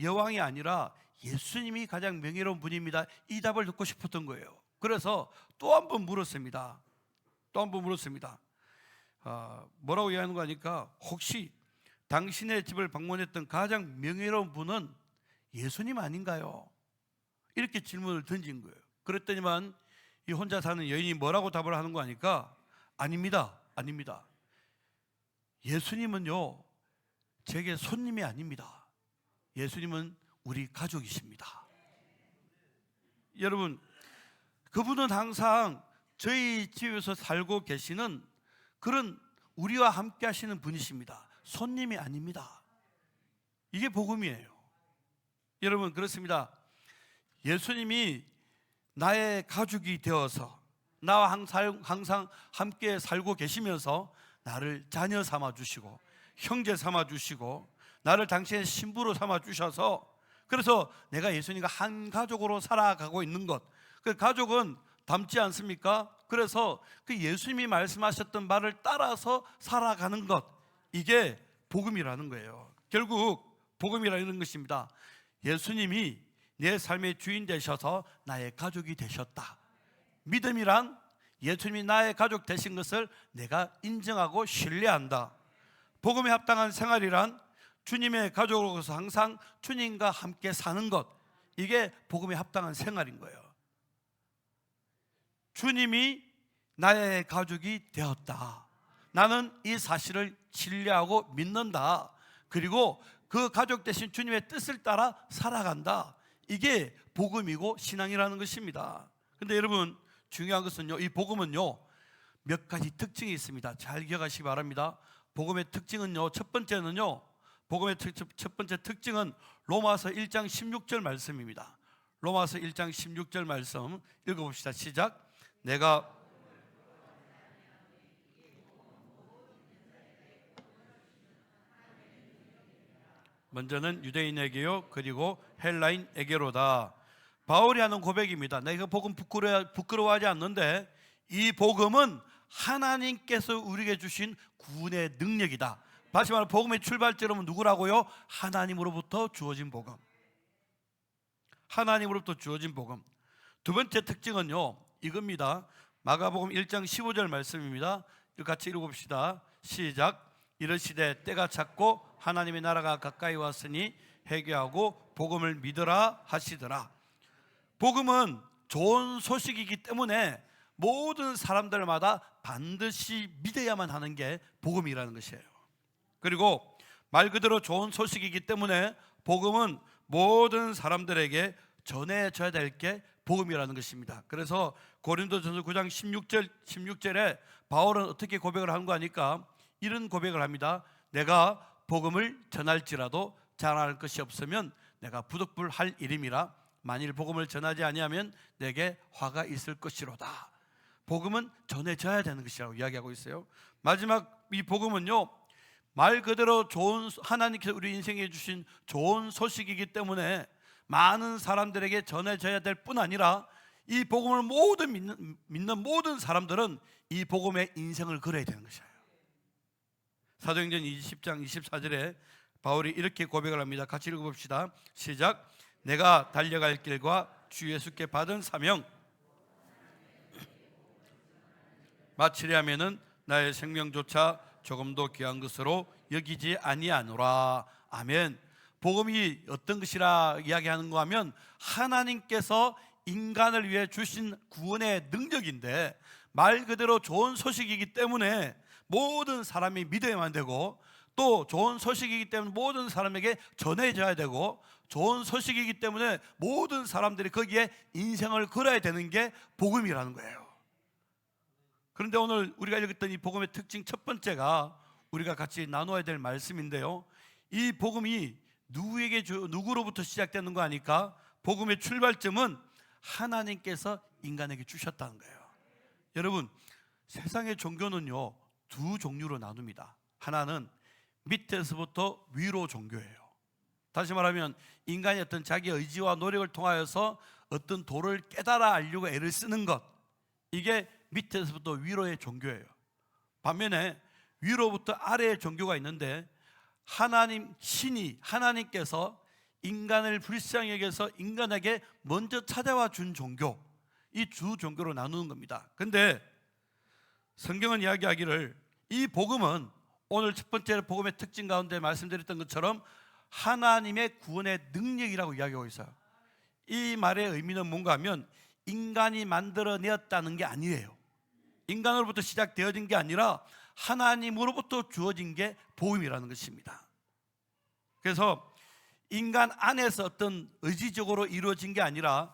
여왕이 아니라 예수님이 가장 명예로운 분입니다, 이 답을 듣고 싶었던 거예요. 그래서 또 한 번 물었습니다. 뭐라고 이야기하는 거 하니까, 혹시 당신의 집을 방문했던 가장 명예로운 분은 예수님 아닌가요? 이렇게 질문을 던진 거예요. 그랬더니만 이 혼자 사는 여인이 뭐라고 답을 하는 거 하니까, 아닙니다. 예수님은요, 제게 손님이 아닙니다. 예수님은 우리 가족이십니다. 여러분, 그분은 항상 저희 집에서 살고 계시는 그런 우리와 함께 하시는 분이십니다. 손님이 아닙니다. 이게 복음이에요. 여러분, 그렇습니다. 예수님이 나의 가족이 되어서 나와 항상 함께 살고 계시면서 나를 자녀 삼아 주시고 형제 삼아 주시고 나를 당신의 신부로 삼아 주셔서, 그래서 내가 예수님과 한 가족으로 살아가고 있는 것, 그 가족은 닮지 않습니까? 그래서 그 예수님이 말씀하셨던 말을 따라서 살아가는 것, 이게 복음이라는 거예요. 결국 복음이라는 것입니다. 예수님이 내 삶의 주인 되셔서 나의 가족이 되셨다. 믿음이란 예수님이 나의 가족 되신 것을 내가 인정하고 신뢰한다. 복음에 합당한 생활이란 주님의 가족으로서 항상 주님과 함께 사는 것, 이게 복음에 합당한 생활인 거예요. 주님이 나의 가족이 되었다. 나는 이 사실을 신뢰하고 믿는다. 그리고 그 가족 대신 주님의 뜻을 따라 살아간다. 이게 복음이고 신앙이라는 것입니다. 그런데 여러분, 중요한 것은요, 이 복음은요 몇 가지 특징이 있습니다. 잘 기억하시기 바랍니다. 복음의 특징은요, 첫 번째는요, 복음의 첫 번째 특징은 로마서 1장 16절 말씀입니다. 로마서 1장 16절 말씀 읽어봅시다. 시작. 내가 먼저는 유대인에게요, 그리고 헬라인에게로다. 바울이 하는 고백입니다. 내가 복음 부끄러워하지 않는데 이 복음은 하나님께서 우리에게 주신 구원의 능력이다. 다시 말해 복음의 출발점은 누구라고요? 하나님으로부터 주어진 복음. 하나님으로부터 주어진 복음. 두 번째 특징은요, 이겁니다. 마가복음 1장 15절 말씀입니다. 같이 읽어봅시다. 시작. 이르시되 때가 찼고 하나님의 나라가 가까이 왔으니 회개하고 복음을 믿으라 하시더라. 복음은 좋은 소식이기 때문에 모든 사람들마다 반드시 믿어야만 하는 게 복음이라는 것이에요. 그리고 말 그대로 좋은 소식이기 때문에 복음은 모든 사람들에게 전해져야 될 게 복음이라는 것입니다. 그래서 고린도전서 9장 16절에 바울은 어떻게 고백을 하는 거 아니까 이런 고백을 합니다. 내가 복음을 전할지라도 자랑할 것이 없으면 내가 부득불할 일임이라. 만일 복음을 전하지 아니하면 내게 화가 있을 것이로다. 복음은 전해져야 되는 것이라고 이야기하고 있어요. 마지막 이 복음은요, 말 그대로 좋은, 하나님께서 우리 인생에 주신 좋은 소식이기 때문에 많은 사람들에게 전해져야 될 뿐 아니라 이 복음을 믿는 모든 사람들은 이 복음의 인생을 걸어야 되는 것이에요. 사도행전 20장 24절에 바울이 이렇게 고백을 합니다. 같이 읽어봅시다. 시작. 내가 달려갈 길과 주 예수께 받은 사명 마치려 하면은 나의 생명조차 조금도 귀한 것으로 여기지 아니하노라. 아멘. 복음이 어떤 것이라 이야기하는 거 하면 하나님께서 인간을 위해 주신 구원의 능력인데 말 그대로 좋은 소식이기 때문에 모든 사람이 믿어야만 되고 또 좋은 소식이기 때문에 모든 사람에게 전해져야 되고 좋은 소식이기 때문에 모든 사람들이 거기에 인생을 걸어야 되는 게 복음이라는 거예요. 그런데 오늘 우리가 읽었던 이 복음의 특징 첫 번째가 우리가 같이 나눠야 될 말씀인데요, 이 복음이 누구로부터 시작되는 거 아니까 복음의 출발점은 하나님께서 인간에게 주셨다는 거예요. 여러분, 세상의 종교는요 두 종류로 나눕니다. 하나는 밑에서부터 위로 종교예요. 다시 말하면 인간이 어떤 자기 의지와 노력을 통하여서 어떤 도를 깨달아 알려고 애를 쓰는 것, 이게 밑에서부터 위로의 종교예요. 반면에 위로부터 아래의 종교가 있는데 하나님께서 인간을 불쌍히 여겨서 인간에게 먼저 찾아와 준 종교, 이 두 종교로 나누는 겁니다. 근데 성경은 이야기하기를 이 복음은 오늘 첫 번째 복음의 특징 가운데 말씀드렸던 것처럼 하나님의 구원의 능력이라고 이야기하고 있어요. 이 말의 의미는 뭔가 하면 인간이 만들어내었다는 게 아니에요. 인간으로부터 시작되어진 게 아니라 하나님으로부터 주어진 게 복음이라는 것입니다. 그래서 인간 안에서 어떤 의지적으로 이루어진 게 아니라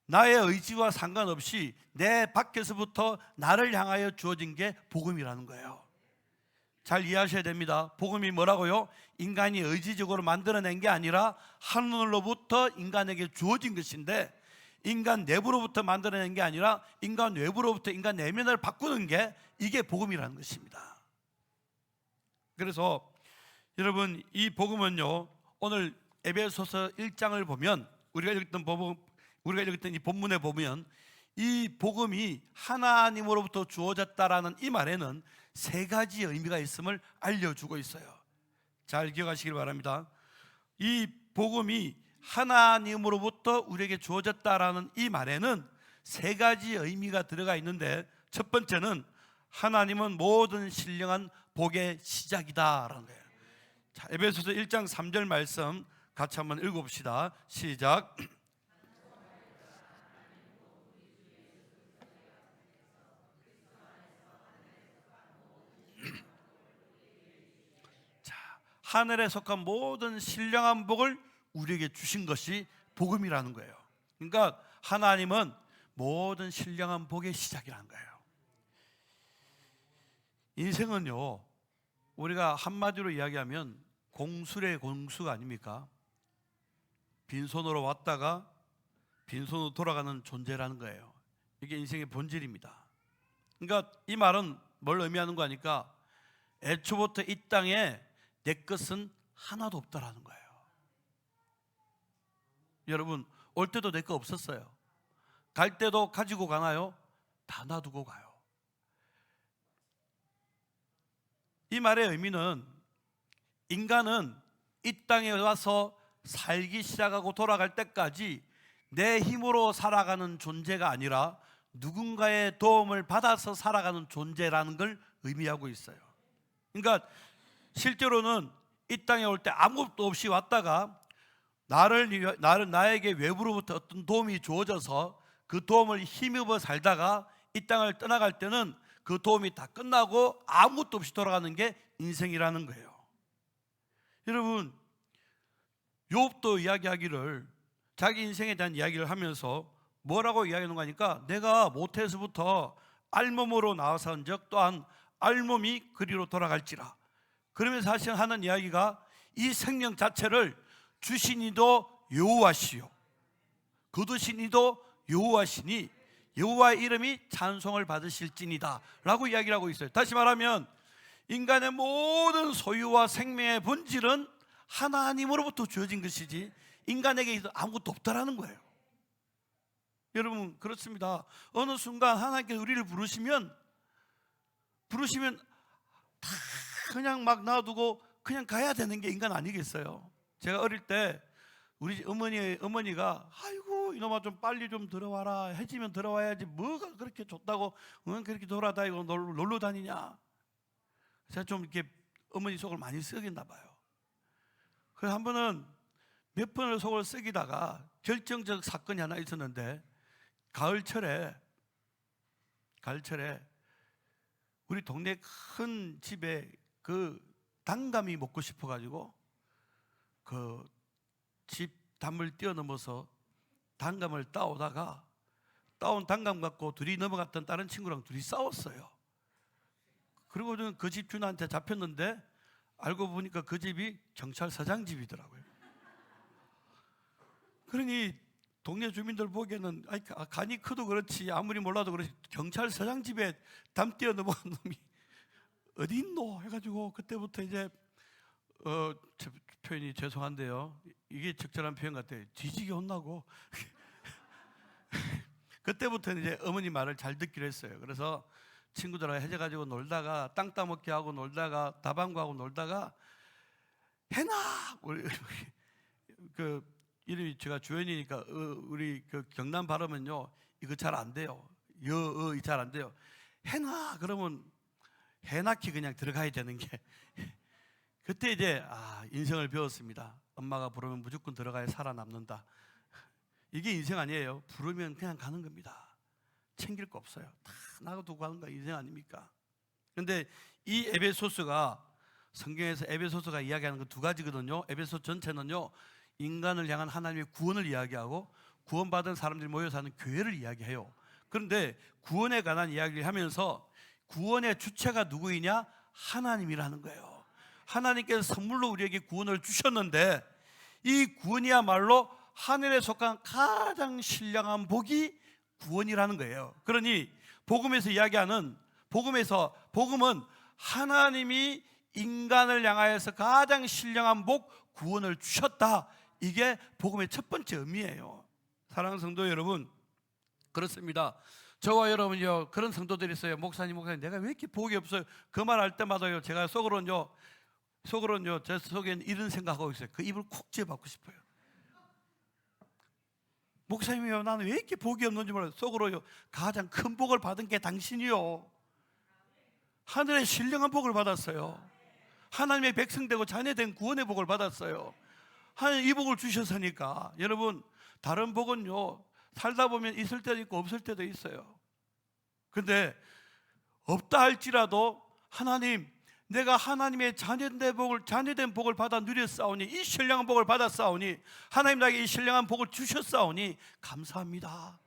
나의 의지와 상관없이 내 밖에서부터 나를 향하여 주어진 게 복음이라는 거예요. 잘 이해하셔야 됩니다. 복음이 뭐라고요? 인간이 의지적으로 만들어낸 게 아니라 하늘로부터 인간에게 주어진 것인데, 인간 내부로부터 만들어낸 게 아니라 인간 외부로부터 인간 내면을 바꾸는 게 이게 복음이라는 것입니다. 그래서 여러분, 이 복음은요, 오늘 에베소서 1장을 보면 우리가 읽었던 이 본문에 보면 이 복음이 하나님으로부터 주어졌다라는 이 말에는 세 가지 의미가 있음을 알려주고 있어요. 잘 기억하시길 바랍니다. 이 복음이 하나님으로부터 우리에게 주어졌다라는 이 말에는 세 가지 의미가 들어가 있는데, 첫 번째는 하나님은 모든 신령한 복의 시작이다라는 거예요. 자, 에베소서 1장 3절 말씀 같이 한번 읽어봅시다. 시작. 하늘에 속한 모든 신령한 복을 우리에게 주신 것이 복음이라는 거예요. 그러니까 하나님은 모든 신령한 복의 시작이라는 거예요. 인생은요, 우리가 한마디로 이야기하면 공술의 공수가 아닙니까? 빈손으로 왔다가 빈손으로 돌아가는 존재라는 거예요. 이게 인생의 본질입니다. 그러니까 이 말은 뭘 의미하는 거 아니까 애초부터 이 땅에 내 것은 하나도 없다라는 거예요. 여러분, 올 때도 내 거 없었어요. 갈 때도 가지고 가나요? 다 놔두고 가요. 이 말의 의미는 인간은 이 땅에 와서 살기 시작하고 돌아갈 때까지 내 힘으로 살아가는 존재가 아니라 누군가의 도움을 받아서 살아가는 존재라는 걸 의미하고 있어요. 그러니까 실제로는 이 땅에 올 때 아무것도 없이 왔다가 나에게 외부로부터 어떤 도움이 주어져서 그 도움을 힘입어 살다가 이 땅을 떠나갈 때는 그 도움이 다 끝나고 아무것도 없이 돌아가는 게 인생이라는 거예요. 여러분, 욥도 이야기하기를 자기 인생에 대한 이야기를 하면서 뭐라고 이야기하는 거니까 내가 모태에서부터 알몸으로 나와서인즉 또한 알몸이 그리로 돌아갈지라. 그러면서 사실 하는 이야기가 이 생명 자체를 주신 이도 여호와시요 거두신 이도 여호와시니 여호와의 이름이 찬송을 받으실지니다 라고 이야기를 하고 있어요. 다시 말하면 인간의 모든 소유와 생명의 본질은 하나님으로부터 주어진 것이지 인간에게 아무것도 없다라는 거예요. 여러분, 그렇습니다. 어느 순간 하나님께서 우리를 부르시면 다 그냥 막 놔두고 그냥 가야 되는 게 인간 아니겠어요? 제가 어릴 때 우리 어머니가 아이고 이놈아 좀 빨리 좀 들어와라, 해지면 들어와야지 뭐가 그렇게 좋다고 그렇게 돌아다니고 놀러 다니냐. 제가 좀 이렇게 어머니 속을 많이 썩였나 봐요. 그래서 한 번은 몇 번을 속을 썩이다가 결정적 사건이 하나 있었는데 가을철에 우리 동네 큰 집에 그 단감이 먹고 싶어가지고 그 집 담을 뛰어넘어서 단감을 따오다가 따온 단감 갖고 둘이 넘어갔던 다른 친구랑 둘이 싸웠어요. 그리고 저는 그 집 주인한테 잡혔는데 알고 보니까 그 집이 경찰서장 집이더라고요. 그러니 동네 주민들 보기에는 간이 커도 그렇지 아무리 몰라도 그렇지 경찰서장 집에 담 뛰어 넘어간 놈이 어디 있노 해가지고 그때부터 이제 표현이 죄송한데요, 이게 적절한 표현 같아요. 뒤지게 혼나고 그때부터는 이제 어머니 말을 잘 듣기로 했어요. 그래서 친구들하고 해져가지고 놀다가 땅 따먹기 하고 놀다가 다방구하고 놀다가 해나 그 이름이 제가 주연이니까 우리 그 경남 발음은요 이거 잘 안 돼요. 잘 안 돼요. 해나 그러면 해나키 그냥 들어가야 되는 게 그때 이제 인생을 배웠습니다. 엄마가 부르면 무조건 들어가야 살아남는다. 이게 인생 아니에요. 부르면 그냥 가는 겁니다. 챙길 거 없어요. 다 놔두고 가는 거 인생 아닙니까? 그런데 이 에베소서가 성경에서 에베소서가 이야기하는 거 두 가지거든요. 에베소 전체는요 인간을 향한 하나님의 구원을 이야기하고 구원받은 사람들이 모여 사는 교회를 이야기해요. 그런데 구원에 관한 이야기를 하면서 구원의 주체가 누구이냐? 하나님이라는 거예요. 하나님께서 선물로 우리에게 구원을 주셨는데 이 구원이야말로 하늘에 속한 가장 신령한 복이 구원이라는 거예요. 그러니 복음에서 이야기하는 복음은 하나님이 인간을 향하여서 가장 신령한 복 구원을 주셨다. 이게 복음의 첫 번째 의미예요. 사랑하는 성도 여러분, 그렇습니다. 저와 여러분요 그런 성도들이 있어요. 목사님 내가 왜 이렇게 복이 없어요? 그 말 할 때마다요 제가 속으로는요 제 속에는 이런 생각하고 있어요. 그 입을 콕 쥐어박고 싶어요. 목사님이요 나는 왜 이렇게 복이 없는지 몰라요. 속으로요 가장 큰 복을 받은 게 당신이요. 하늘의 신령한 복을 받았어요. 하나님의 백성 되고 자녀 된 구원의 복을 받았어요. 하나님 이 복을 주셨으니까. 여러분 다른 복은요 살다 보면 있을 때도 있고 없을 때도 있어요. 근데 없다 할지라도 하나님 내가 하나님의 자녀된 복을 받아 누렸사오니 이 신령한 복을 받았사오니 하나님 나에게 이 신령한 복을 주셨사오니 감사합니다.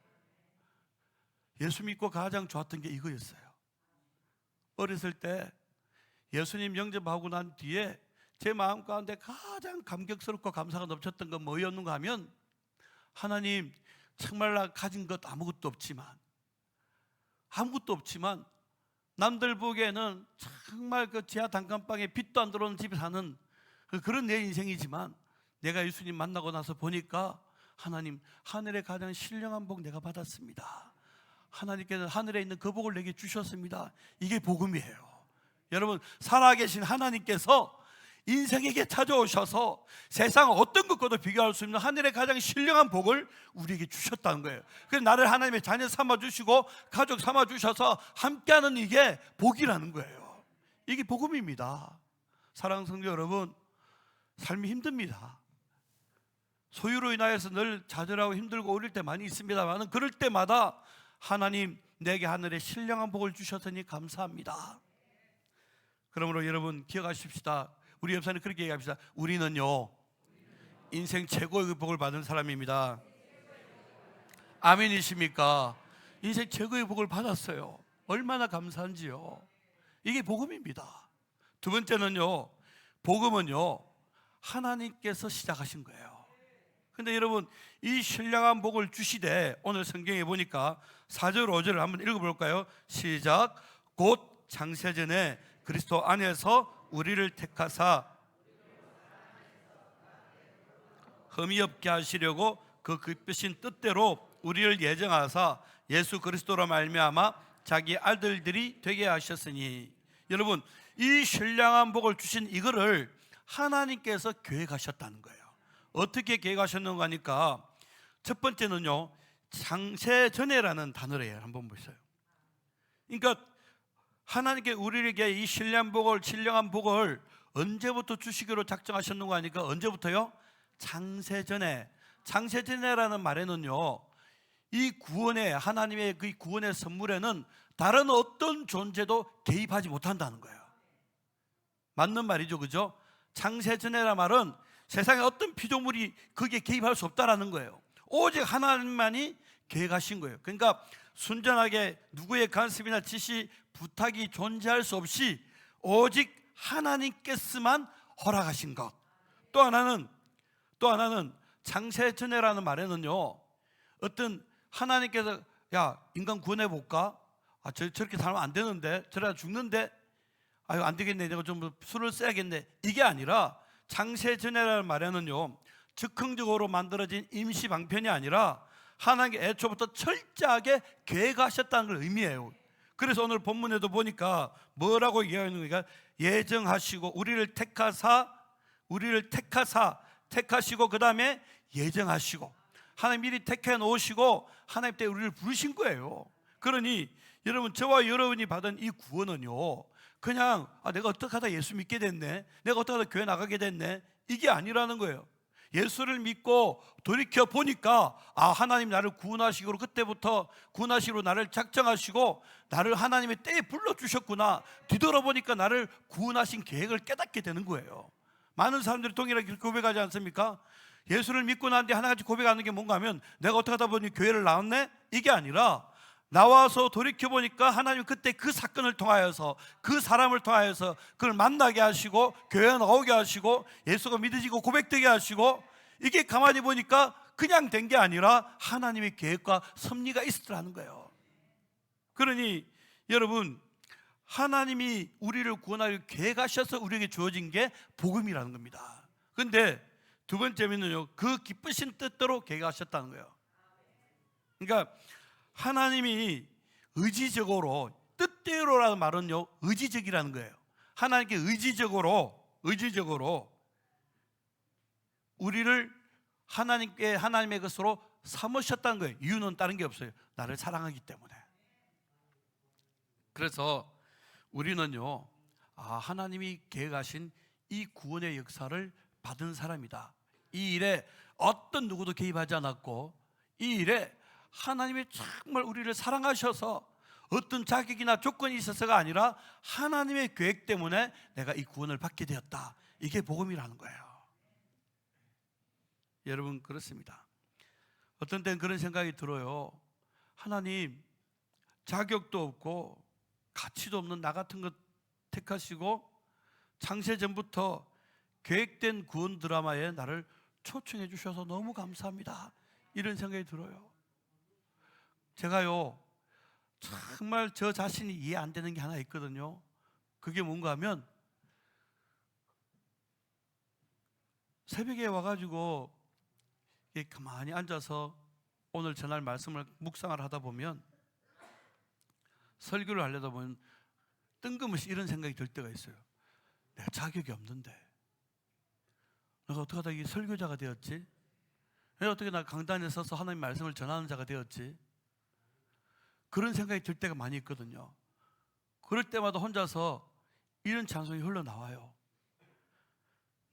예수 믿고 가장 좋았던 게 이거였어요. 어렸을 때 예수님 영접하고 난 뒤에 제 마음 가운데 가장 감격스럽고 감사가 넘쳤던 건 뭐였는가 하면, 하나님, 정말 나 가진 것 아무것도 없지만 남들 보기에는 정말 그 지하 단칸방에 빛도 안 들어오는 집에 사는 그런 내 인생이지만, 내가 예수님 만나고 나서 보니까 하나님, 하늘의 가장 신령한 복 내가 받았습니다. 하나님께서 하늘에 있는 그 복을 내게 주셨습니다. 이게 복음이에요. 여러분, 살아계신 하나님께서 인생에게 찾아오셔서 세상 어떤 것과도 비교할 수 없는 하늘의 가장 신령한 복을 우리에게 주셨다는 거예요. 그래서 나를 하나님의 자녀 삼아주시고 가족 삼아주셔서 함께하는 이게 복이라는 거예요. 이게 복음입니다. 사랑하는 성도 여러분, 삶이 힘듭니다. 소유로 인하여서 늘 좌절하고 힘들고 어릴 때 많이 있습니다만, 그럴 때마다 하나님, 내게 하늘의 신령한 복을 주셨으니 감사합니다. 그러므로 여러분 기억하십시다. 우리 옆사님 그렇게 얘기합시다. 우리는요, 인생 최고의 복을 받은 사람입니다. 아멘이십니까? 인생 최고의 복을 받았어요. 얼마나 감사한지요. 이게 복음입니다. 두 번째는요, 복음은요, 하나님께서 시작하신 거예요. 근데 여러분, 이 신령한 복을 주시되, 오늘 성경에 보니까 4절 5절을 한번 읽어볼까요? 시작. 곧 창세전에 그리스도 안에서 우리를 택하사 흠이 없게 하시려고 그 기쁘신 뜻대로 우리를 예정하사 예수 그리스도로 말미암아 자기 아들들이 되게 하셨으니. 여러분, 이 신령한 복을 주신 이거를 하나님께서 계획하셨다는 거예요. 어떻게 계획하셨는가 하니까, 첫 번째는요, 창세전에라는 단어래요. 한번 보세요. 그러니까 하나님께 우리에게 이 신령한 복을 언제부터 주시기로 작정하셨는가 하니까, 언제부터요? 창세전에. 창세전에라는 말에는요, 이 구원에, 하나님의 그 구원의 선물에는 다른 어떤 존재도 개입하지 못한다는 거예요. 맞는 말이죠, 그죠? 창세전에라는 말은 세상에 어떤 피조물이 거기에 개입할 수 없다라는 거예요. 오직 하나님만이 계획하신 거예요. 그러니까 순전하게 누구의 간섭이나 지시, 부탁이 존재할 수 없이 오직 하나님께서만 허락하신 것. 또 하나는 창세전에라는 말에는요, 어떤 하나님께서 야, 인간 구원해볼까? 저렇게 살면 안 되는데, 저러다 죽는데, 아유, 안 되겠네, 내가 좀 술을 써야겠네, 이게 아니라, 창세전에라는 말에는요, 즉흥적으로 만들어진 임시 방편이 아니라 하나님께 애초부터 철저하게 계획하셨다는 걸 의미해요. 그래서 오늘 본문에도 보니까 뭐라고 얘기하는가? 예정하시고 우리를 택하시고 그 다음에 예정하시고, 하나님 미리 택해 놓으시고 하나님 때 우리를 부르신 거예요. 그러니 여러분, 저와 여러분이 받은 이 구원은요, 그냥 내가 어떻게 하다 예수 믿게 됐네, 내가 어떻게 하다 교회 나가게 됐네, 이게 아니라는 거예요. 예수를 믿고 돌이켜 보니까 하나님 나를 구원하시고, 그때부터 구원하시고 나를 작정하시고 나를 하나님의 때에 불러주셨구나, 뒤돌아보니까 나를 구원하신 계획을 깨닫게 되는 거예요. 많은 사람들이 동일하게 고백하지 않습니까? 예수를 믿고 난 뒤에 하나같이 고백하는 게 뭔가 하면, 내가 어떻게 하다 보니 교회를 나왔네, 이게 아니라 나와서 돌이켜보니까 하나님 그때 그 사건을 통하여서, 그 사람을 통하여서 그걸 만나게 하시고 교회에 나오게 하시고 예수가 믿어지고 고백되게 하시고, 이게 가만히 보니까 그냥 된 게 아니라 하나님의 계획과 섭리가 있었다는 거예요. 그러니 여러분, 하나님이 우리를 구원하려 계획하셔서 우리에게 주어진 게 복음이라는 겁니다. 그런데 두 번째는요, 그 기쁘신 뜻대로 계획하셨다는 거예요. 그러니까 하나님이 의지적으로, 뜻대로라는 말은요, 의지적이라는 거예요. 하나님께 의지적으로 우리를 하나님의 것으로 삼으셨다는 거예요. 이유는 다른 게 없어요. 나를 사랑하기 때문에. 그래서 우리는요, 하나님이 계획하신 이 구원의 역사를 받은 사람이다. 이 일에 어떤 누구도 개입하지 않았고, 이 일에 하나님이 정말 우리를 사랑하셔서 어떤 자격이나 조건이 있어서가 아니라 하나님의 계획 때문에 내가 이 구원을 받게 되었다. 이게 복음이라는 거예요. 여러분, 그렇습니다. 어떤 때는 그런 생각이 들어요. 하나님, 자격도 없고 가치도 없는 나 같은 것 택하시고 창세 전부터 계획된 구원 드라마에 나를 초청해 주셔서 너무 감사합니다. 이런 생각이 들어요. 제가요 정말 저 자신이 이해 안 되는 게 하나 있거든요. 그게 뭔가 하면 새벽에 와가지고 가만히 앉아서 오늘 전할 말씀을 묵상을 하다 보면, 설교를 하려다 보면 뜬금없이 이런 생각이 들 때가 있어요. 내가 자격이 없는데 내가 어떻게 하다 이 설교자가 되었지? 내가 어떻게 나 강단에 서서 하나님 말씀을 전하는 자가 되었지? 그런 생각이 들 때가 많이 있거든요. 그럴 때마다 혼자서 이런 찬송이 흘러나와요.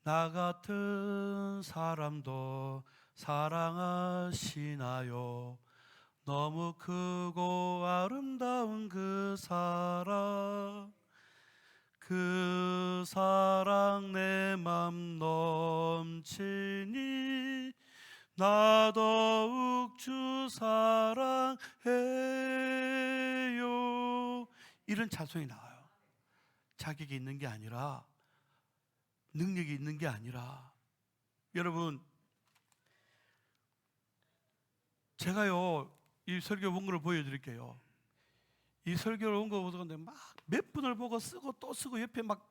나 같은 사람도 사랑하시나요? 너무 크고 아름다운 그 사랑, 그 사랑 내 맘 넘치니 나 더욱 주 사랑해요. 이런 찬송이 나와요. 자격이 있는 게 아니라, 능력이 있는 게 아니라. 여러분, 제가요 이 설교 원고를 보여드릴게요. 이 설교를 원고 보는데 막 몇 분을 보고 쓰고 또 쓰고, 옆에 막,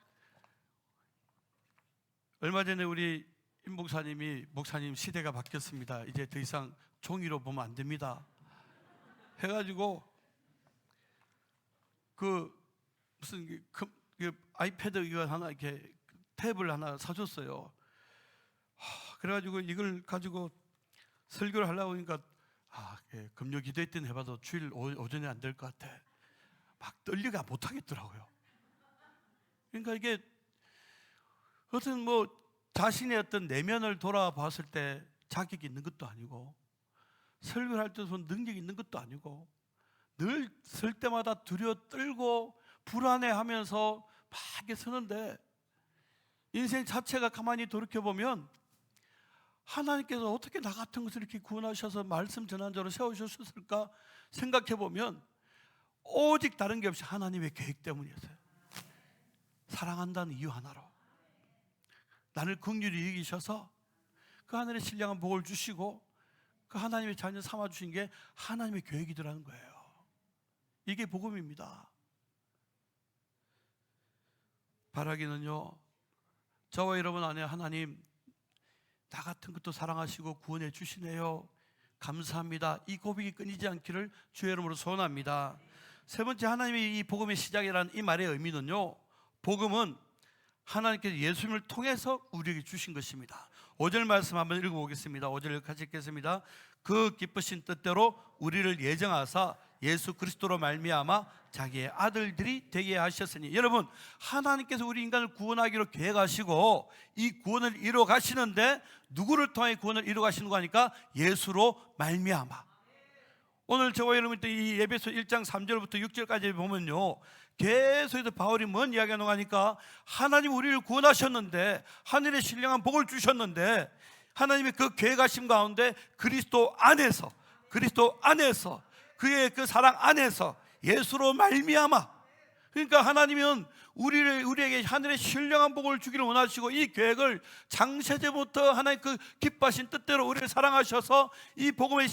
얼마 전에 우리 임 목사님이 목사님 시대가 바뀌었습니다. 이제 더 이상 종이로 보면 안 됩니다. 해가지고 그 무슨 아이패드 이거 하나 이렇게 탭을 하나 사줬어요. 그래가지고 이걸 가지고 설교를 하려고 하니까 금요 기도회 때는 해봐도 주일 오전에 안 될 것 같아. 막 떨리가 못하겠더라고요. 그러니까 이게 어떤 뭐 자신의 어떤 내면을 돌아봤을 때 자격이 있는 것도 아니고, 설교를 할 때도 능력이 있는 것도 아니고, 늘 설 때마다 두려워 떨고 불안해하면서 막 이렇게 서는데, 인생 자체가 가만히 돌이켜보면 하나님께서 어떻게 나 같은 것을 이렇게 구원하셔서 말씀 전환자로 세우셨을까 생각해보면 오직 다른 게 없이 하나님의 계획 때문이었어요. 사랑한다는 이유 하나로 나를 긍휼히 여기셔서 그 하늘의 신령한 복을 주시고 그 하나님의 자녀 삼아주신 게 하나님의 계획이더라는 거예요. 이게 복음입니다. 바라기는요, 저와 여러분 안에 하나님 나 같은 것도 사랑하시고 구원해 주시네요, 감사합니다, 이 고백이 끊이지 않기를 주의 이름으로 소원합니다. 세 번째, 하나님의 이 복음의 시작이라는 이 말의 의미는요, 복음은 하나님께서 예수님을 통해서 우리에게 주신 것입니다. 5절 말씀 한번 읽어보겠습니다. 5절 같이 읽겠습니다. 그 기쁘신 뜻대로 우리를 예정하사 예수 그리스도로 말미암아 자기의 아들들이 되게 하셨으니. 여러분, 하나님께서 우리 인간을 구원하기로 계획하시고 이 구원을 이루어 가시는데 누구를 통해 구원을 이루어 가시는 거 하니까 예수로 말미암아. 오늘 저와 여러분 이 에베소 1장 3절부터 6절까지 보면요, 계속해서 바울이 뭔 이야기하는가 하니까 하나님 우리를 구원하셨는데, 하늘의 신령한 복을 주셨는데, 하나님의 그 계획하심 가운데 그리스도 안에서 그의 그 사랑 안에서 예수로 말미암아. 그러니까 하나님은 우리에게 하늘의 신령한 복을 주기를 원하시고 이 계획을 창세제부터 하나님 그 기뻐하신 뜻대로 우리를 사랑하셔서 이 복음의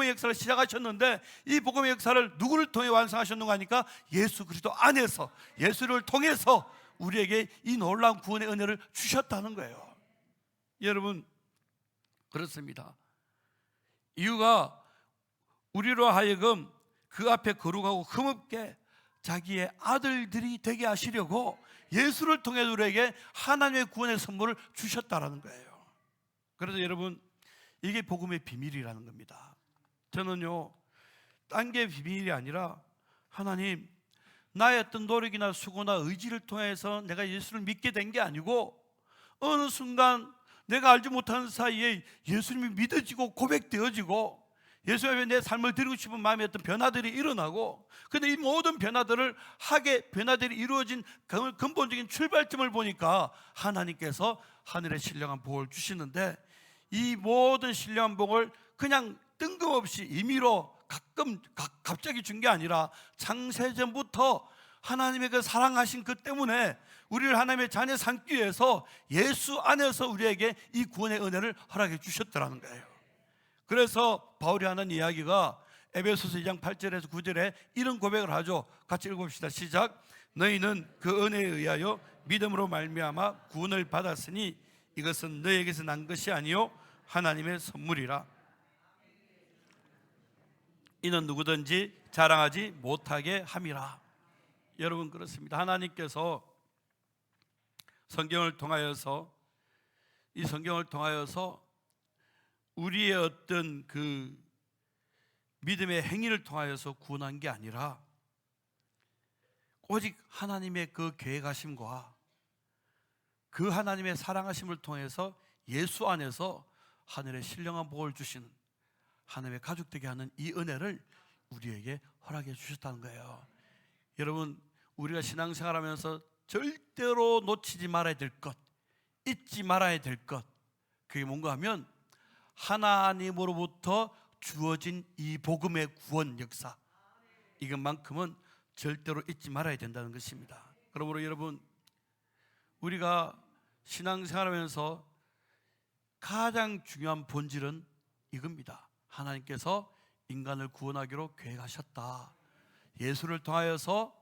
역사를 시작하셨는데, 이 복음의 역사를 누구를 통해 완성하셨는가 하니까 예수 그리스도 안에서, 예수를 통해서 우리에게 이 놀라운 구원의 은혜를 주셨다는 거예요. 여러분, 그렇습니다. 이유가 우리로 하여금 그 앞에 거룩하고 흠없게 자기의 아들들이 되게 하시려고 예수를 통해 우리에게 하나님의 구원의 선물을 주셨다라는 거예요. 그래서 여러분, 이게 복음의 비밀이라는 겁니다. 저는요, 딴 게 비밀이 아니라 하나님, 나의 어떤 노력이나 수고나 의지를 통해서 내가 예수를 믿게 된 게 아니고 어느 순간 내가 알지 못하는 사이에 예수님이 믿어지고 고백되어지고 예수님의 내 삶을 드리고 싶은 마음의 어떤 변화들이 일어나고, 그런데 이 모든 변화들이 이루어진 근본적인 출발점을 보니까 하나님께서 하늘의 신령한 복을 주시는데, 이 모든 신령한 복을 그냥 뜬금없이 임의로 갑자기 준 게 아니라 창세전부터 하나님의 그 사랑하신 그 때문에 우리를 하나님의 자녀 삼기 위해서 예수 안에서 우리에게 이 구원의 은혜를 허락해 주셨더라는 거예요. 그래서 바울이 하는 이야기가 에베소서 2장 8절에서 9절에 이런 고백을 하죠. 같이 읽어봅시다. 시작. 너희는 그 은혜에 의하여 믿음으로 말미암아 구원을 받았으니 이것은 너희에게서 난 것이 아니요 하나님의 선물이라. 이는 누구든지 자랑하지 못하게 함이라. 여러분, 그렇습니다. 하나님께서 성경을 통하여서, 이 성경을 통하여서 우리의 어떤 그 믿음의 행위를 통하여서 구원한 게 아니라 오직 하나님의 그 계획하심과 그 하나님의 사랑하심을 통해서 예수 안에서 하늘의 신령한 복을 주시는, 하나님의 가족 되게 하는 이 은혜를 우리에게 허락해 주셨다는 거예요. 여러분, 우리가 신앙생활하면서 절대로 놓치지 말아야 될 것, 잊지 말아야 될 것, 그게 뭔가 하면 하나님으로부터 주어진 이 복음의 구원 역사, 이것만큼은 절대로 잊지 말아야 된다는 것입니다. 그러므로 여러분, 우리가 신앙생활하면서 가장 중요한 본질은 이겁니다. 하나님께서 인간을 구원하기로 계획하셨다. 예수를 통하여서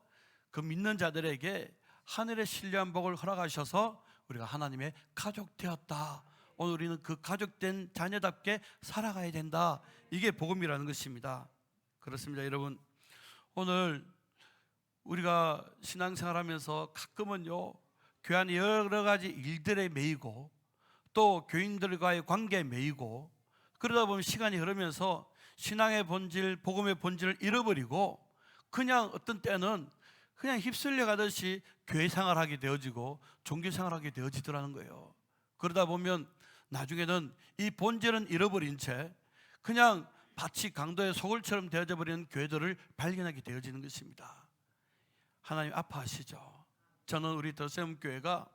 그 믿는 자들에게 하늘의 신령한 복을 허락하셔서 우리가 하나님의 가족 되었다. 오늘 우리는 그 가족된 자녀답게 살아가야 된다. 이게 복음이라는 것입니다. 그렇습니다. 여러분, 오늘 우리가 신앙생활하면서 가끔은요, 교회 안에 여러 가지 일들에 매이고 또 교인들과의 관계에 매이고, 그러다 보면 시간이 흐르면서 신앙의 본질, 복음의 본질을 잃어버리고 그냥 어떤 때는 그냥 휩쓸려 가듯이 교회 생활하게 되어지고 종교 생활하게 되어지더라는 거예요. 그러다 보면 나중에는 이 본질은 잃어버린 채 그냥 마치 강도의 소굴처럼 되어져 버리는 교회들을 발견하게 되어지는 것입니다. 하나님 아파하시죠. 저는 우리 더세움교회가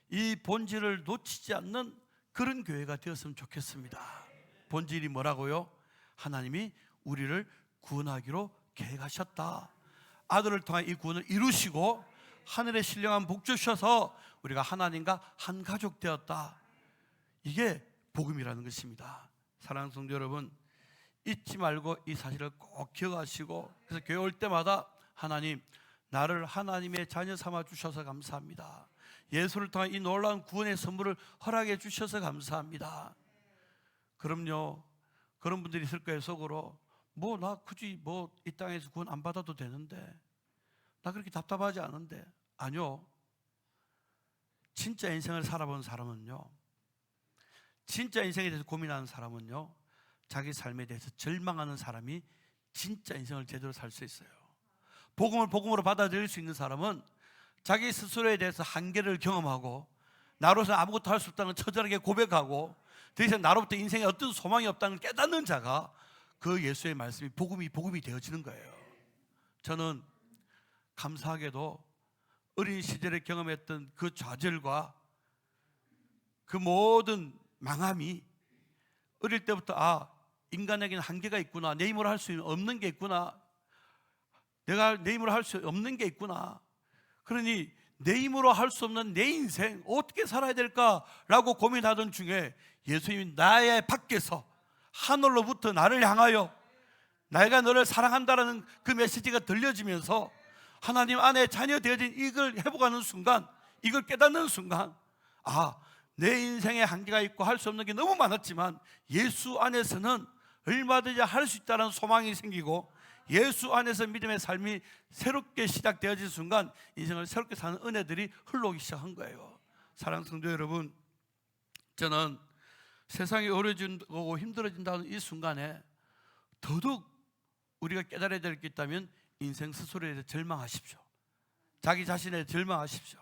이 본질을 놓치지 않는 그런 교회가 되었으면 좋겠습니다. 본질이 뭐라고요? 하나님이 우리를 구원하기로 계획하셨다. 아들을 통해 이 구원을 이루시고 하늘의 신령한 복 주셔서 우리가 하나님과 한 가족 되었다. 이게 복음이라는 것입니다. 사랑하는 성도 여러분, 잊지 말고 이 사실을 꼭 기억하시고, 그래서 교회 올 때마다 하나님, 나를 하나님의 자녀 삼아 주셔서 감사합니다. 예수를 통해 이 놀라운 구원의 선물을 허락해 주셔서 감사합니다. 그럼요, 그런 분들이 있을 거예요. 속으로 나 굳이 이 땅에서 구원 안 받아도 되는데, 나 그렇게 답답하지 않은데. 아니요, 진짜 인생을 살아본 사람은요, 진짜 인생에 대해서 고민하는 사람은요, 자기 삶에 대해서 절망하는 사람이 진짜 인생을 제대로 살 수 있어요. 복음을 복음으로 받아들일 수 있는 사람은 자기 스스로에 대해서 한계를 경험하고 나로서 아무것도 할 수 없다는 처절하게 고백하고 더 이상 나로부터 인생에 어떤 소망이 없다는 걸 깨닫는 자가 그 예수의 말씀이 복음이 되어지는 거예요. 저는 감사하게도 어린 시절에 경험했던 그 좌절과 그 모든 망함이 어릴 때부터 인간에게는 한계가 있구나, 내 힘으로 할 수 없는 게 있구나, 내가 내 힘으로 할 수 없는 게 있구나, 그러니 내 힘으로 할 수 없는 내 인생 어떻게 살아야 될까라고 고민하던 중에 예수님이 나의 밖에서 하늘로부터 나를 향하여 내가 너를 사랑한다라는 그 메시지가 들려지면서 하나님 안에 자녀 되어진 이걸 회복하는 순간, 이걸 깨닫는 순간, 내 인생에 한계가 있고 할 수 없는 게 너무 많았지만 예수 안에서는 얼마든지 할 수 있다는 소망이 생기고 예수 안에서 믿음의 삶이 새롭게 시작되어진 순간 인생을 새롭게 사는 은혜들이 흘러오기 시작한 거예요. 사랑하는 성도 여러분, 저는 세상이 어려워지고 힘들어진다는 이 순간에 더더욱 우리가 깨달아야 될 게 있다면 인생 스스로에 대해 절망하십시오. 자기 자신에 대해 절망하십시오.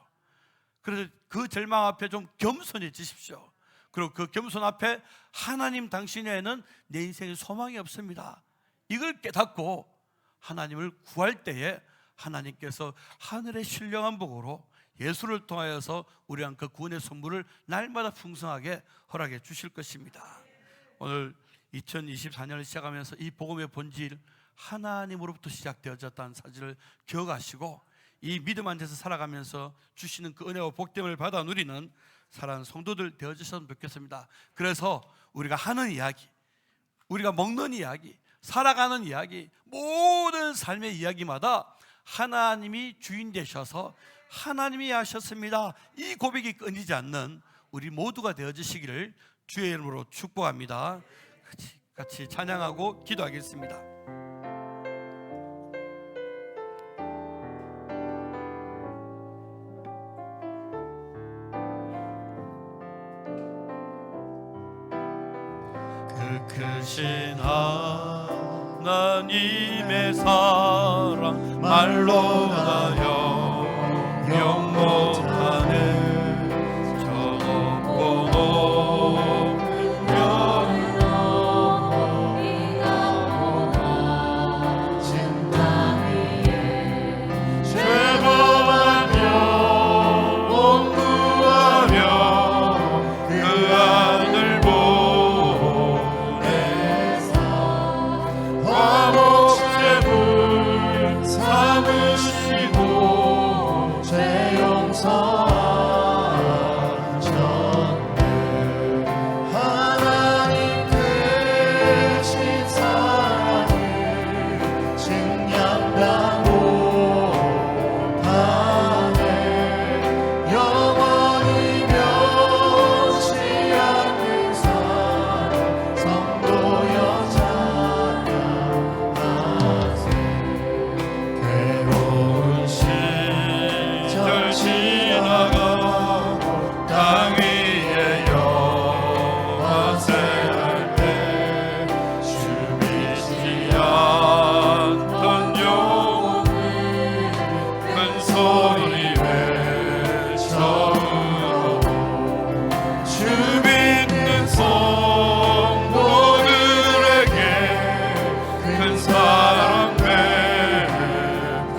그래서 그 절망 앞에 좀 겸손해지십시오. 그리고 그 겸손 앞에 하나님 당신에는 내 인생에 소망이 없습니다. 이걸 깨닫고 하나님을 구할 때에 하나님께서 하늘의 신령한 복으로 예수를 통하여서 우리한 그 구원의 선물을 날마다 풍성하게 허락해 주실 것입니다. 오늘 2024년을 시작하면서 이 복음의 본질, 하나님으로부터 시작되어졌다는 사실을 기억하시고 이 믿음 안에서 살아가면서 주시는 그 은혜와 복됨을 받아 누리는 사랑하는 성도들 되어주셨으면 좋겠습니다. 그래서 우리가 하는 이야기, 우리가 먹는 이야기, 살아가는 이야기, 모든 삶의 이야기마다 하나님이 주인 되셔서 하나님이 하셨습니다, 이 고백이 끊이지 않는 우리 모두가 되어주시기를 주의 이름으로 축복합니다. 같이 찬양하고 기도하겠습니다. 그 크신 하나님의 사랑 말로 다 영영 못하네. 저 높고 높은 별 죄범하며 원구하며 그 아들 보내사 화목제물 삼으시고 죄 용서하셨네. 하나님 크신 사랑을 증량다 못하네. 영원히 변치 않는 사랑 성도여 찬양하세. 괴로운 시절 지나가고 땅 위에 여하세 할 때 주 믿지 않던 영혼을 큰 소리 외쳐 울어도 주 믿는 성도들에게 큰 사랑 베푸사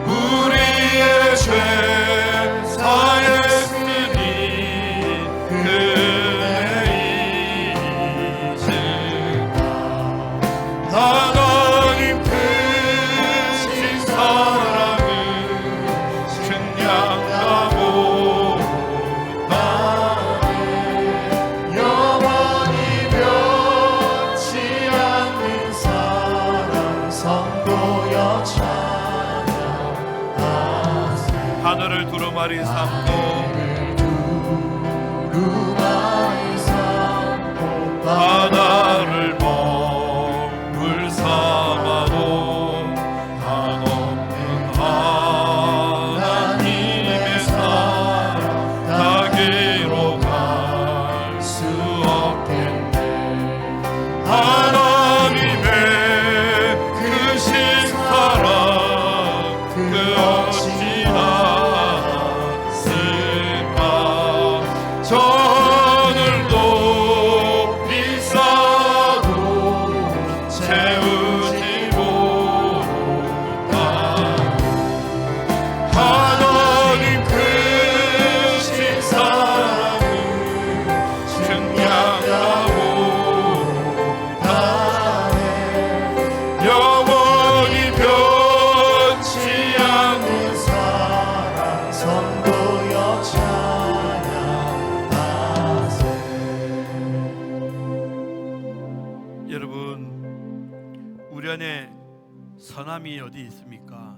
우리의 죄 사했으니 그 은혜이시다. 하나님 크신 사랑을 증량다 못하네. 영원히 변치 않는 사랑 성도여 찬양하세. 하늘을 두루마리 삼고 두루마리 삼고 바다를 먹물 삼아도 한없는 하나님의 사랑 닿기로 갈 수 없겠네. 하나님의 크신 사랑 그 어찌나 쓸까. 저 하늘도 비싸도 채우지 못하고 하나님 크신 사랑을 증량다 못하네. 영원히 변치 않는 사랑 성도여 찬양하세. 여러분, 우리 안에 선함이 어디 있습니까?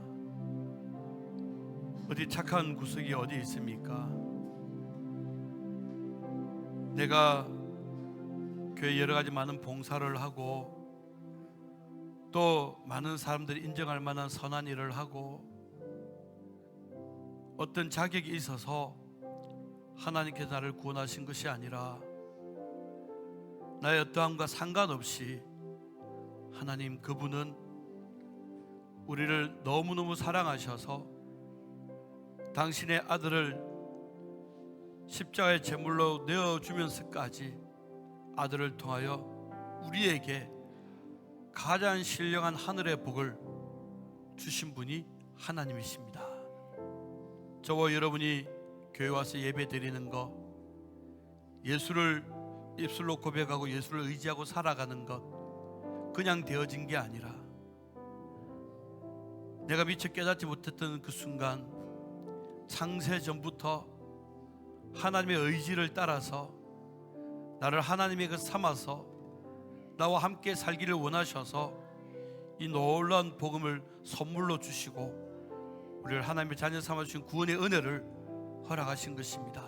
어디 착한 구석이 어디 있습니까? 내가 교회 여러 가지 많은 봉사를 하고 또 많은 사람들이 인정할 만한 선한 일을 하고 어떤 자격이 있어서 하나님께서 나를 구원하신 것이 아니라 나의 어떠함과 상관없이 하나님 그분은 우리를 너무너무 사랑하셔서 당신의 아들을 십자가의 제물로 내어주면서까지 아들을 통하여 우리에게 가장 신령한 하늘의 복을 주신 분이 하나님이십니다. 저와 여러분이 교회 와서 예배 드리는 것, 예수를 입술로 고백하고 예수를 의지하고 살아가는 것 그냥 되어진 게 아니라 내가 미처 깨닫지 못했던 그 순간, 창세 전부터 하나님의 의지를 따라서 나를 하나님의 그 삼아서 나와 함께 살기를 원하셔서 이 놀라운 복음을 선물로 주시고 우리를 하나님의 자녀 삼아 주신 구원의 은혜를 허락하신 것입니다.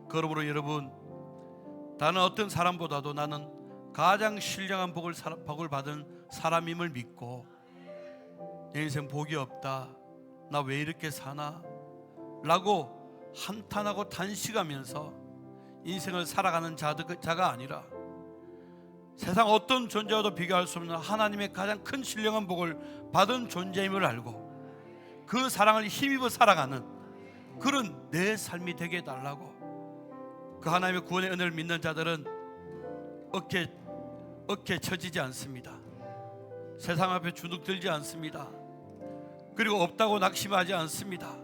그러므로 여러분, 나는 어떤 사람보다도 나는 가장 신령한 복을 받은 사람임을 믿고, 내 인생 복이 없다, 나 왜 이렇게 사나 라고 한탄하고 단식하면서 인생을 살아가는 자가 아니라 세상 어떤 존재와도 비교할 수 없는 하나님의 가장 큰 신령한 복을 받은 존재임을 알고 그 사랑을 힘입어 살아가는 그런 내 삶이 되게 해달라고. 그 하나님의 구원의 은혜를 믿는 자들은 어깨 처지지 않습니다. 세상 앞에 주눅들지 않습니다. 그리고 없다고 낙심하지 않습니다.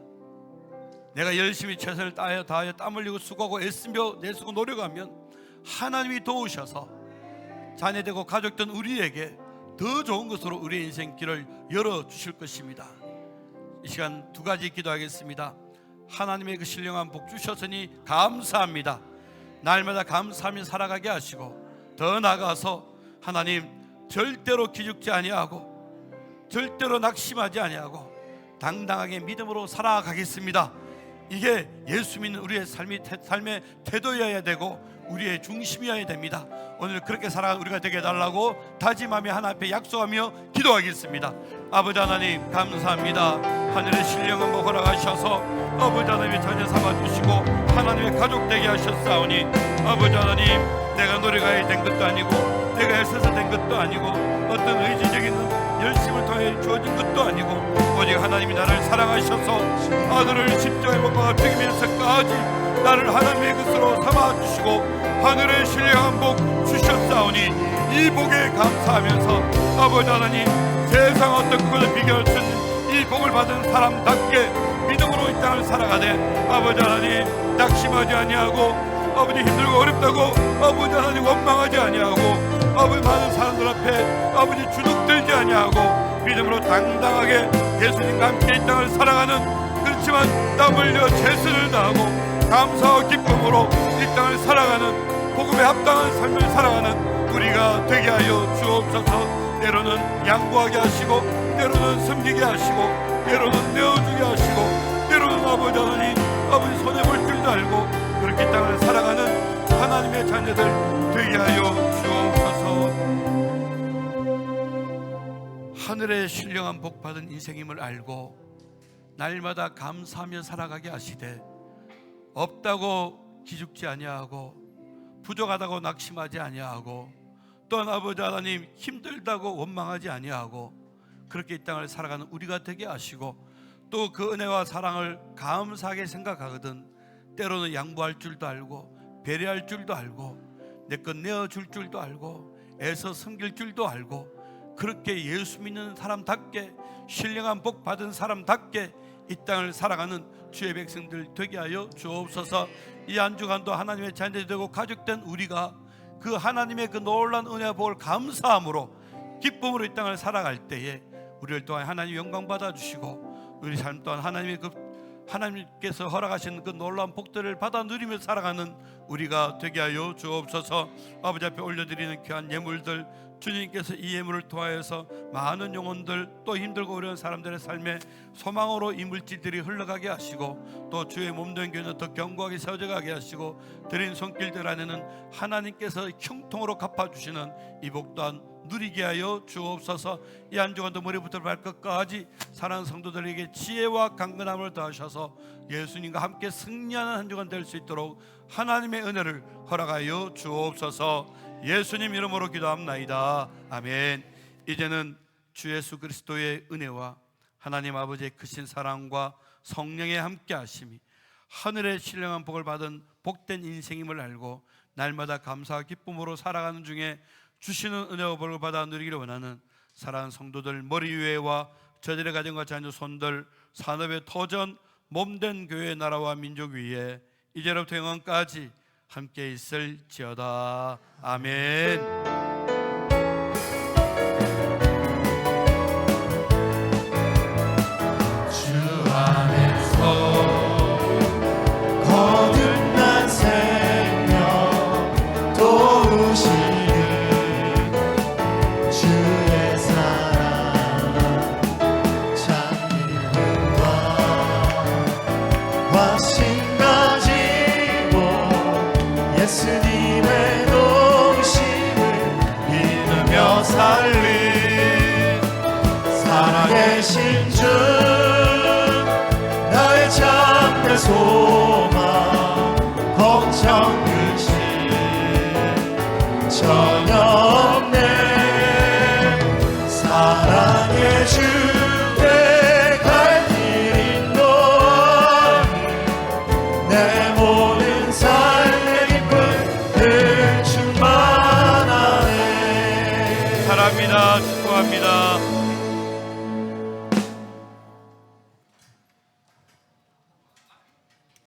내가 열심히 최선을 다하여 땀 흘리고 수고하고 애쓰며 내쓰고 노력하면 하나님이 도우셔서 자녀되고 가족된 우리에게 더 좋은 것으로 우리의 인생 길을 열어주실 것입니다. 이 시간 두 가지 기도하겠습니다. 하나님의 그 신령한 복 주셨으니 감사합니다. 날마다 감사하며 살아가게 하시고, 더 나아가서 하나님, 절대로 기죽지 아니하고 절대로 낙심하지 아니하고 당당하게 믿음으로 살아가겠습니다. 이게 예수 믿는 우리의 삶의 태도여야 되고 우리의 중심이어야 됩니다. 오늘 그렇게 살아가는 우리가 되게 해달라고 다짐하며 하나님 앞에 약속하며 기도하겠습니다. 아버지 하나님, 감사합니다. 하늘의 신령한 복 허락하셔서 아버지 하나님의 자녀 삼아주시고 하나님의 가족 되게 하셨사오니, 아버지 하나님, 내가 노력하여 된 것도 아니고 내가 애써서 된 것도 아니고 어떤 의지적인 열심을 통해 주어진 것도 아니고 오직 하나님이 나를 사랑하셔서 아들을 십자가에 못 박아 죽이면서까지 나를 하나님의 것으로 삼아주시고 하늘의 신령한 복 주셨사오니 이 복에 감사하면서 아버지 하나님, 세상 어떤 것을 비교할 수 없는 이 복을 받은 사람답게 믿음으로 이 땅을 살아가되 아버지 하나님, 낙심하지 아니하고 아버지 힘들고 어렵다고 아버지 하나님 원망하지 아니하고 아버지 많은 사람들 앞에 아버지 주눅들지 아니하고 믿음으로 당당하게 예수님과 함께 이 땅을 살아가는, 그렇지만 땀 흘려 최선을 다하고 감사와 기쁨으로 이 땅을 살아가는 복음에 합당한 삶을 살아가는 우리가 되게 하여 주옵소서. 때로는 양보하게 하시고 때로는 섬기게 하시고 때로는 내어주게 하시고 때로는 아버지 하나님, 아버지 손해볼 줄도 알고 그렇게 땅을 살아가는 하나님의 자녀들 되게 하여 주옵소서. 하늘의 신령한 복 받은 인생임을 알고 날마다 감사하며 살아가게 하시되 없다고 기죽지 아니하고 부족하다고 낙심하지 아니하고 또한 아버지 하나님, 힘들다고 원망하지 아니하고 그렇게 이 땅을 살아가는 우리가 되게 하시고, 또 그 은혜와 사랑을 감사하게 생각하거든 때로는 양보할 줄도 알고 배려할 줄도 알고 내 것 내어줄 줄도 알고 애써 섬길 줄도 알고 그렇게 예수 믿는 사람답게 신령한 복 받은 사람답게 이 땅을 살아가는 주의 백성들 되게 하여 주옵소서. 이 한 주간도 하나님의 자녀들이 되고 가족된 우리가 그 하나님의 그 놀라운 은혜와 복을 감사함으로 기쁨으로 이 땅을 살아갈 때에 우리를 또한 하나님 영광 받아주시고 우리 삶 또한 하나님께서 허락하신 그 놀라운 복들을 받아 누리며 살아가는 우리가 되게 하여 주옵소서. 아버지 앞에 올려드리는 귀한 예물들, 주님께서 이 예물을 통하여서 많은 영혼들, 또 힘들고 어려운 사람들의 삶에 소망으로 이 물질들이 흘러가게 하시고 또 주의 몸된 교회는 더 견고하게 세워져 가게 하시고 드린 손길들 안에는 하나님께서 형통으로 갚아주시는 이 복 또한 누리게 하여 주옵소서. 이 한 주간도 머리부터 발끝까지 사랑하는 성도들에게 지혜와 강건함을 더하셔서 예수님과 함께 승리하는 한 주간 될 수 있도록 하나님의 은혜를 허락하여 주옵소서. 예수님 이름으로 기도합나이다. 아멘. 이제는 주 예수 그리스도의 은혜와 하나님 아버지의 크신 사랑과 성령의 함께 하심이 하늘의 신령한 복을 받은 복된 인생임을 알고 날마다 감사와 기쁨으로 살아가는 중에 주시는 은혜와 복을 받아 누리기를 원하는 사랑하는 성도들 머리 위에와 저들의 가정과 자녀 손들 산업의 터전 몸된 교회의 나라와 민족 위에 이제로부터 영원까지 함께 있을지어다. 아멘. 예수님의 동심을 믿으며 살리 살아계신 주 나의 참된 소망 걱정 근심 전혀 없네 사랑의 주께 갈 길 인도하니 내 모든 삶의 기쁨을 충만하네 사랑합니다. 축복합니다.